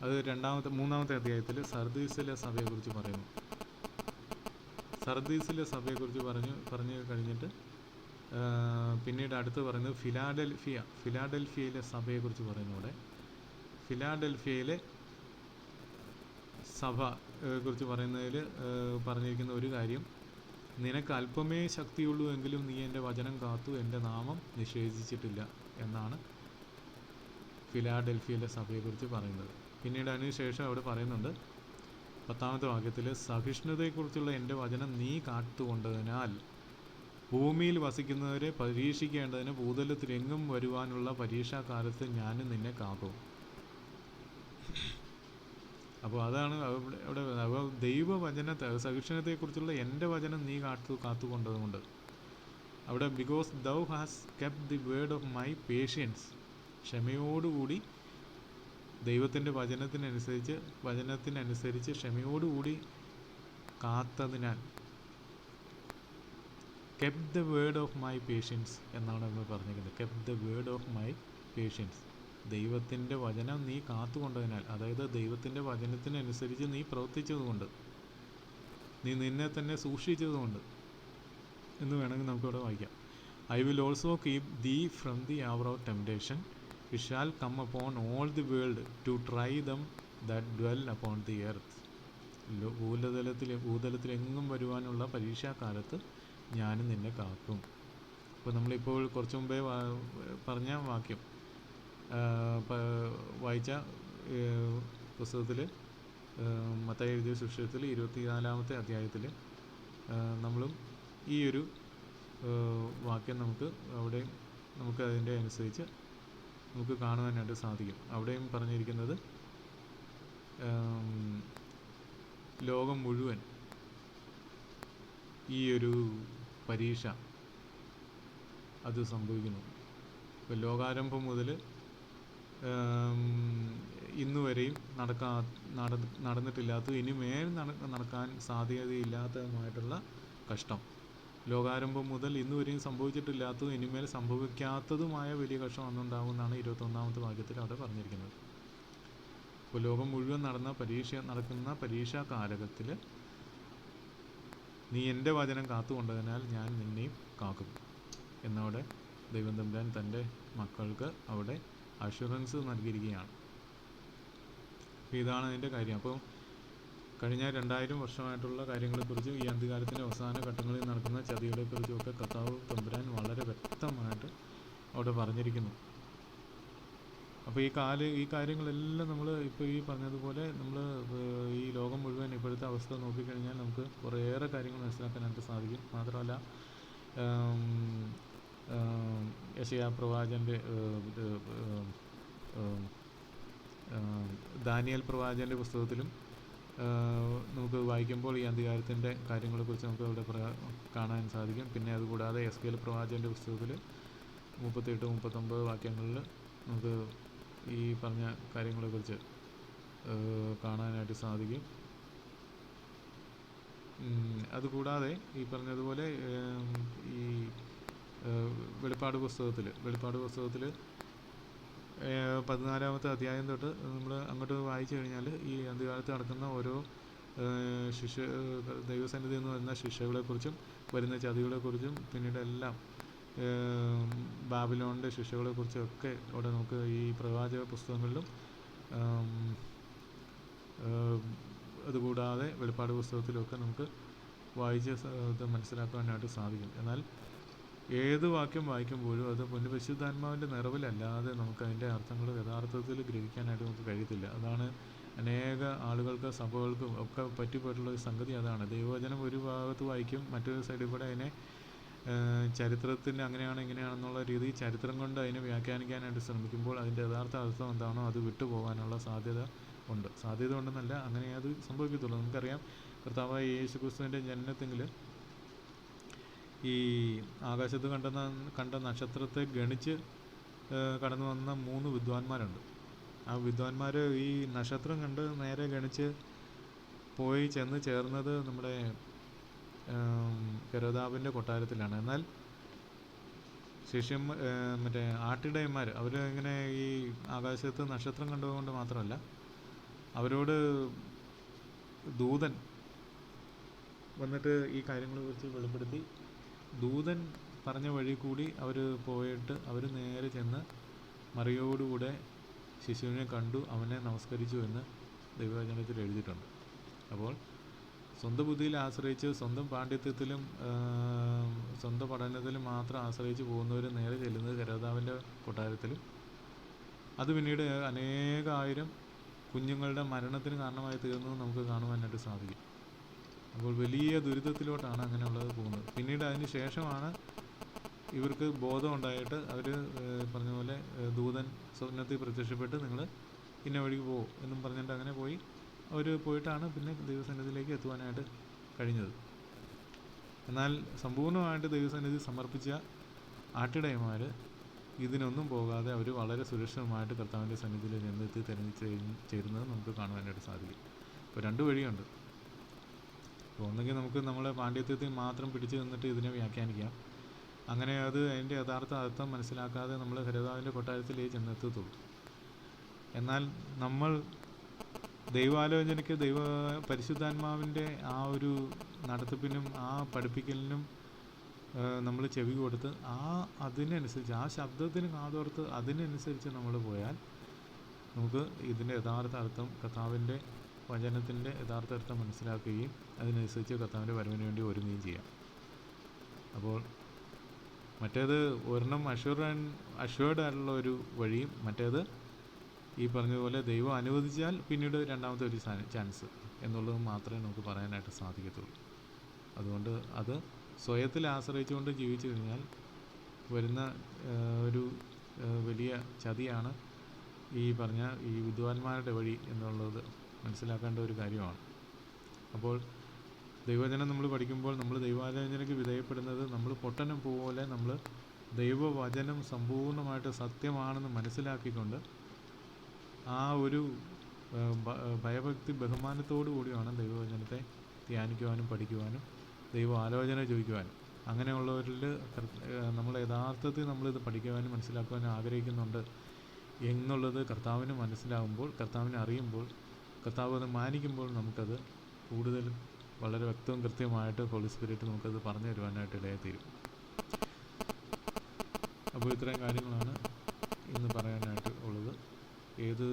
അത് മൂന്നാമത്തെ അധ്യായത്തിൽ സർദീസിലെ സഭയെക്കുറിച്ച് പറയുന്നു. സർദീസിലെ സഭയെക്കുറിച്ച് പറഞ്ഞു കഴിഞ്ഞിട്ട് പിന്നീട് അടുത്ത് പറയുന്നത് ഫിലാഡൽഫിയയിലെ സഭയെക്കുറിച്ച് പറയുന്നു. അവിടെ ഫിലാഡൽഫിയയിലെ സഭ കുറിച്ച് പറയുന്നതിൽ പറഞ്ഞിരിക്കുന്ന ഒരു കാര്യം, നിനക്ക് അല്പമേ ശക്തിയുള്ളൂ എങ്കിലും നീ എൻ്റെ വചനം കാത്തു എൻ്റെ നാമം നിഷേധിച്ചിട്ടില്ല എന്നാണ് ഫിലാഡൽഫിയയിലെ സഭയെക്കുറിച്ച് പറയുന്നത്. പിന്നീട് അതിനുശേഷം അവിടെ പറയുന്നുണ്ട് 10ാമത്തെ വാക്യത്തിൽ, സഹിഷ്ണുതയെക്കുറിച്ചുള്ള എൻ്റെ വചനം നീ കാത്തുകൊണ്ടതിനാൽ ഭൂമിയിൽ വസിക്കുന്നവരെ പരീക്ഷിക്കേണ്ടതിന് ഭൂതലത്തിലെങ്ങും വരുവാനുള്ള പരീക്ഷാകാലത്ത് ഞാൻ നിന്നെ കാക്കും. അപ്പോൾ അതാണ് അവിടെ ദൈവവചനത്തെ, സഹിഷ്ണുതയെക്കുറിച്ചുള്ള എൻ്റെ വചനം നീ കാത്തുകൊണ്ടതുകൊണ്ട് അവിടെ because thou has kept the word of my patience, ക്ഷമയോടുകൂടി ദൈവത്തിൻ്റെ വചനത്തിനനുസരിച്ച് ക്ഷമയോടുകൂടി കാത്തതിനാൽ, kept the word of my patience എന്നാണ് നമ്മൾ പറഞ്ഞിരിക്കുന്നത്. Kept the word of my patience, ദൈവത്തിൻ്റെ വചനം നീ കാത്തുകൊണ്ടതിനാൽ, അതായത് ദൈവത്തിൻ്റെ വചനത്തിനനുസരിച്ച് നീ പ്രവർത്തിച്ചതുകൊണ്ട്, നീ നിന്നെ തന്നെ സൂക്ഷിച്ചതുകൊണ്ട് എന്ന് വേണമെങ്കിൽ നമുക്കിവിടെ വായിക്കാം. I will also keep thee from the hour of temptation, it shall come upon all the world to try them that dwell upon the earth. ഭൂതലത്തിലെങ്ങും വരുവാനുള്ള പരീക്ഷാക്കാലത്ത് ഞാനും നിന്നെ കാക്കും. അപ്പോൾ നമ്മളിപ്പോൾ കുറച്ച് മുമ്പേ പറഞ്ഞ വാക്യം വായിച്ച പുസ്തകത്തിൽ, മത്തായി എഴുതിയ സുവിശേഷത്തിൽ 24ാമത്തെ അധ്യായത്തിൽ നമ്മളും ഈ ഒരു വാക്യം അവിടെ നമുക്ക് അതിൻ്റെ അനുസരിച്ച് നമുക്ക് കാണുവാനായിട്ട് സാധിക്കും. അവിടെയും പറഞ്ഞിരിക്കുന്നത് ലോകം മുഴുവൻ ഈ ഒരു പരീക്ഷ അത് സംഭവിക്കുന്നു. ഇപ്പോൾ ലോകാരംഭം മുതൽ ഇന്നുവരെയും നടന്നിട്ടില്ലാത്തതും ഇനിമേൽ നടക്കാൻ സാധ്യതയില്ലാത്തതുമായിട്ടുള്ള കഷ്ടം, ലോകാരംഭം മുതൽ ഇന്നുവരെയും സംഭവിച്ചിട്ടില്ലാത്തതും ഇനിമേൽ സംഭവിക്കാത്തതുമായ വലിയ കഷ്ടം അന്നുണ്ടാകുമെന്നാണ് 21ാമത്തെ വാക്യത്തിൽ അവിടെ പറഞ്ഞിരിക്കുന്നത്. ഇപ്പോൾ ലോകം മുഴുവൻ നടക്കുന്ന പരീക്ഷാ കാലഘട്ടത്തിൽ നീ എൻ്റെ വചനം കാത്തുകൊണ്ടതിനാൽ ഞാൻ നിന്നെയും കാക്കും എന്നവിടെ ദൈവം തമ്പുരാൻ തൻ്റെ മക്കൾക്ക് അവിടെ അഷുറൻസ് നൽകിയിരിക്കുകയാണ്. അപ്പോൾ ഇതാണ് അതിൻ്റെ കാര്യം. അപ്പോൾ കഴിഞ്ഞ 2000 വർഷമായിട്ടുള്ള കാര്യങ്ങളെക്കുറിച്ചും ഈ അന്ത്യകാലത്തിൻ്റെ അവസാന ഘട്ടങ്ങളിൽ നടക്കുന്ന ചതികളെക്കുറിച്ചുമൊക്കെ കർത്താവ് തമ്പുരാൻ വളരെ വ്യക്തമായിട്ട് അവിടെ പറഞ്ഞിരിക്കുന്നു. അപ്പോൾ ഈ കാര്യങ്ങളെല്ലാം നമ്മൾ ഇപ്പോൾ ഈ പറഞ്ഞതുപോലെ നമ്മൾ ഈ ലോകം മുഴുവൻ ഇപ്പോഴത്തെ അവസ്ഥ നോക്കിക്കഴിഞ്ഞാൽ നമുക്ക് കുറേയേറെ കാര്യങ്ങൾ മനസ്സിലാക്കാനായിട്ട് സാധിക്കും. മാത്രമല്ല യെശയ്യാ പ്രവാചകൻ്റെ ദാനിയേൽ പ്രവാചകൻ്റെ പുസ്തകത്തിലും നമുക്ക് വായിക്കുമ്പോൾ ഈ അന്ത്യകാലത്തിൻ്റെ കാര്യങ്ങളെക്കുറിച്ച് നമുക്ക് അവിടെ കാണാൻ സാധിക്കും. പിന്നെ അതുകൂടാതെ എസ്കേൽ പ്രവാചകൻ്റെ പുസ്തകത്തിൽ 38-39 വാക്യങ്ങളിൽ നമുക്ക് ഈ പറഞ്ഞ കാര്യങ്ങളെക്കുറിച്ച് കാണാനായിട്ട് സാധിക്കും. അതുകൂടാതെ ഈ പറഞ്ഞതുപോലെ ഈ വെളിപ്പാട് പുസ്തകത്തിൽ 14-ാമത്തെ അധ്യായം തൊട്ട് നമ്മൾ അങ്ങോട്ട് വായിച്ചു കഴിഞ്ഞാൽ ഈ അന്ത്യകാലത്ത് നടക്കുന്ന ഓരോ ദൈവസന്നിധിയിൽ നിന്ന് വരുന്ന ശിക്ഷകളെക്കുറിച്ചും വരുന്ന ചതികളെക്കുറിച്ചും പിന്നീട് എല്ലാം ബാബിലോണിൻ്റെ ശിക്ഷകളെക്കുറിച്ചൊക്കെ അവിടെ നമുക്ക് ഈ പ്രവാചക പുസ്തകങ്ങളിലും അതുകൂടാതെ വെളിപ്പാട് പുസ്തകത്തിലുമൊക്കെ നമുക്ക് വായിച്ച് ഇത് മനസ്സിലാക്കാനായിട്ട് സാധിക്കും. എന്നാൽ ഏത് വാക്യം വായിക്കുമ്പോഴും അത് പരിശുദ്ധാത്മാവിൻ്റെ നിറവിലല്ലാതെ നമുക്ക് അതിൻ്റെ അർത്ഥങ്ങൾ യഥാർത്ഥത്തിൽ ഗ്രഹിക്കാനായിട്ട് നമുക്ക് കഴിയത്തില്ല. അതാണ് അനേക ആളുകൾക്ക് സഭകൾക്കും ഒക്കെ പറ്റിപ്പോയിട്ടുള്ള ഒരു സംഗതി. അതാണ് ദൈവവചനം ഒരു ഭാഗത്ത് വായിക്കും, മറ്റൊരു സൈഡിൽ കൂടെ അതിനെ ചരിത്രത്തിൻ്റെ അങ്ങനെയാണ് ഇങ്ങനെയാണെന്നുള്ള രീതിയിൽ ചരിത്രം കൊണ്ട് അതിനെ വ്യാഖ്യാനിക്കാനായിട്ട് ശ്രമിക്കുമ്പോൾ അതിൻ്റെ യഥാർത്ഥ അർത്ഥം എന്താണോ അത് വിട്ടുപോകാനുള്ള സാധ്യത ഉണ്ടെന്നല്ല, അങ്ങനെ അത് സംഭവിക്കത്തുള്ളൂ. നമുക്കറിയാം കർത്താവായ യേശുക്രിസ്തുവിൻ്റെ ജനനത്തെങ്കിൽ ഈ ആകാശത്ത് കണ്ട നക്ഷത്രത്തെ ഗണിച്ച് കടന്നു വന്ന 3 വിദ്വാൻമാരുണ്ട്. ആ വിദ്വാൻമാർ ഈ നക്ഷത്രം കണ്ട് നേരെ ഗണിച്ച് ചെന്ന് ചേർന്നത് നമ്മുടെ ഹെരോദാവിൻ്റെ കൊട്ടാരത്തിലാണ്. എന്നാൽ മറ്റേ ആട്ടിടയന്മാർ അവർ ഇങ്ങനെ ഈ ആകാശത്ത് നക്ഷത്രം കണ്ടുകൊണ്ട് മാത്രമല്ല, അവരോട് ദൂതൻ വന്നിട്ട് ഈ കാര്യങ്ങളെക്കുറിച്ച് വെളിപ്പെടുത്തി. ദൂതൻ പറഞ്ഞ വഴി കൂടി അവർ പോയിട്ട് അവർ നേരെ ചെന്ന് മറിയോടുകൂടെ ശിശുവിനെ കണ്ടു, അവനെ നമസ്കരിച്ചു എന്ന് ദൈവവചനത്തിൽ എഴുതിയിട്ടുണ്ട്. അപ്പോൾ സ്വന്തം ബുദ്ധിയിൽ ആശ്രയിച്ച് സ്വന്തം പാണ്ഡിത്യത്തിലും സ്വന്തം പഠനത്തിലും മാത്രം ആശ്രയിച്ച് പോകുന്നവർ നേരെ ചെല്ലുന്നത് ഹെരോദാവിൻ്റെ കൊട്ടാരത്തിലും അത് പിന്നീട് അനേകായിരം കുഞ്ഞുങ്ങളുടെ മരണത്തിന് കാരണമായി തീർന്നത് നമുക്ക് കാണുവാനായിട്ട് സാധിക്കും. അപ്പോൾ വലിയ ദുരിതത്തിലോട്ടാണ് അങ്ങനെയുള്ളത് പോകുന്നത്. പിന്നീട് അതിന് ശേഷമാണ് ഇവർക്ക് ബോധമുണ്ടായിട്ട് അവർ പറഞ്ഞ പോലെ ദൂതൻ സ്വപ്നത്തിൽ പ്രത്യക്ഷപ്പെട്ട് നിങ്ങൾ ഇന്ന വഴിക്ക് പോകും എന്നും പറഞ്ഞിട്ട് അങ്ങനെ അവർ പോയിട്ടാണ് പിന്നെ ദൈവസന്നിധിയിലേക്ക് എത്തുവാനായിട്ട് കഴിഞ്ഞത്. എന്നാൽ സമ്പൂർണ്ണമായിട്ട് ദൈവസന്നിധി സമർപ്പിച്ച ആട്ടിടയന്മാർ ഇതിനൊന്നും പോകാതെ അവർ വളരെ സുരക്ഷിതമായിട്ട് കർത്താവിൻ്റെ സന്നിധിയിൽ ചെന്നെത്തി ചേരുന്നത് നമുക്ക് കാണുവാനായിട്ട് സാധിക്കും. ഇപ്പോൾ 2 വഴിയുണ്ട്. അപ്പോൾ ഒന്നെങ്കിൽ നമുക്ക് നമ്മളെ പാണ്ഡിത്യത്തിൽ മാത്രം പിടിച്ചു നിന്നിട്ട് ഇതിനെ വ്യാഖ്യാനിക്കാം. അങ്ങനെ അത് അതിൻ്റെ യഥാർത്ഥ അർത്ഥം മനസ്സിലാക്കാതെ നമ്മൾ ഹെരോദാവിൻ്റെ കൊട്ടാരത്തിലേക്ക് ചെന്നെത്തത്തുള്ളൂ. എന്നാൽ നമ്മൾ ദൈവാലോചനയ്ക്ക് പരിശുദ്ധാത്മാവിൻ്റെ ആ ഒരു നടത്തിപ്പിനും ആ പഠിപ്പിക്കലിനും നമ്മൾ ചെവി കൊടുത്ത് അതിനനുസരിച്ച് ആ ശബ്ദത്തിന് കാതോർത്ത് അതിനനുസരിച്ച് നമ്മൾ പോയാൽ നമുക്ക് ഇതിൻ്റെ യഥാർത്ഥ അർത്ഥം കർത്താവിൻ്റെ വചനത്തിൻ്റെ യഥാർത്ഥ അർത്ഥം മനസ്സിലാക്കുകയും അതിനനുസരിച്ച് കർത്താവിൻ്റെ വരവിന് വേണ്ടി ഒരുങ്ങുകയും ചെയ്യാം. അപ്പോൾ മറ്റേത് ഒരെണ്ണം അഷ്വേർഡ് ആയിട്ടുള്ള ഒരു വഴിയും മറ്റേത് ഈ പറഞ്ഞതുപോലെ ദൈവം അനുവദിച്ചാൽ പിന്നീട് രണ്ടാമത്തെ ഒരു ചാൻസ് എന്നുള്ളത് മാത്രമേ നമുക്ക് പറയാനായിട്ട് സാധിക്കത്തുള്ളൂ. അതുകൊണ്ട് അത് സ്വയത്തിൽ ആശ്രയിച്ചുകൊണ്ട് ജീവിച്ചു കഴിഞ്ഞാൽ വരുന്ന ഒരു വലിയ ചതിയാണ് ഈ പറഞ്ഞ ഈ വിദ്വാൻമാരുടെ വഴി എന്നുള്ളത് മനസ്സിലാക്കേണ്ട ഒരു കാര്യമാണ്. അപ്പോൾ ദൈവവചനം നമ്മൾ പഠിക്കുമ്പോൾ നമ്മൾ ദൈവാലോചനയ്ക്ക് വിധേയപ്പെടുന്നത് നമ്മൾ പൊട്ടനെ പോലെ നമ്മൾ ദൈവവചനം സമ്പൂർണ്ണമായിട്ട് സത്യമാണെന്ന് മനസ്സിലാക്കിക്കൊണ്ട് ആ ഒരു ഭയഭക്തി ബഹുമാനത്തോടു കൂടി വേണം ദൈവവചനത്തെ ധ്യാനിക്കുവാനും പഠിക്കുവാനും ദൈവ ആലോചന ചോദിക്കുവാനും. അങ്ങനെയുള്ളവരിൽ നമ്മൾ യഥാർത്ഥത്തിൽ നമ്മളിത് പഠിക്കുവാനും മനസ്സിലാക്കുവാനും ആഗ്രഹിക്കുന്നുണ്ട് എന്നുള്ളത് കർത്താവിന് മനസ്സിലാകുമ്പോൾ, കർത്താവിനെ അറിയുമ്പോൾ, കർത്താവ് അത് മാനിക്കുമ്പോൾ നമുക്കത് കൂടുതൽ വളരെ വ്യക്തവും കൃത്യമായിട്ട് ഹോളി സ്പിരിറ്റ് നമുക്കത് പറഞ്ഞു തരുവാനായിട്ട് ഇടയായിത്തീരും. അപ്പോൾ ഇത്രയും കാര്യങ്ങളാണ് ഇന്ന് പറയാനായിട്ട് ഉള്ളത്. ഏത്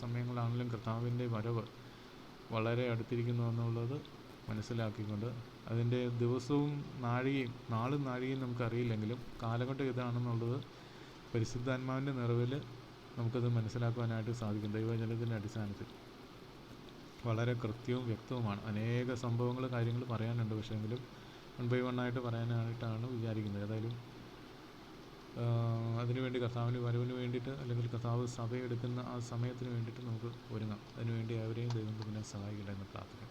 സമയങ്ങളാണെങ്കിലും കർത്താവിൻ്റെ വരവ് വളരെ അടുത്തിരിക്കുന്നു എന്നുള്ളത് മനസ്സിലാക്കിക്കൊണ്ട് അതിൻ്റെ ദിവസവും നാളും നാഴികയും നമുക്കറിയില്ലെങ്കിലും കാലഘട്ടം ഇതാണെന്നുള്ളത് പരിശുദ്ധാത്മാവിൻ്റെ നിറവിൽ നമുക്കത് മനസ്സിലാക്കുവാനായിട്ട് സാധിക്കും. ദൈവജനത്തിൻ്റെ അടിസ്ഥാനത്തിൽ വളരെ കൃത്യവും വ്യക്തവുമാണ്. അനേക സംഭവങ്ങൾ കാര്യങ്ങൾ പറയാനുണ്ട്, പക്ഷേ എങ്കിലും 1 by 1 ആയിട്ട് പറയാനായിട്ടാണ് വിചാരിക്കുന്നത്. ഏതായാലും അതിനുവേണ്ടി കർത്താവിൻ്റെ വരവിന് വേണ്ടിയിട്ട്, അല്ലെങ്കിൽ കർത്താവ് സഭയെടുക്കുന്ന ആ സമയത്തിന് വേണ്ടിയിട്ട് നമുക്ക് ഒരുങ്ങാം. അതിനുവേണ്ടി അവരെയും ദൈവം പിന്നെ സഹായിക്കട്ടെ എന്ന് പ്രാർത്ഥിക്കാം.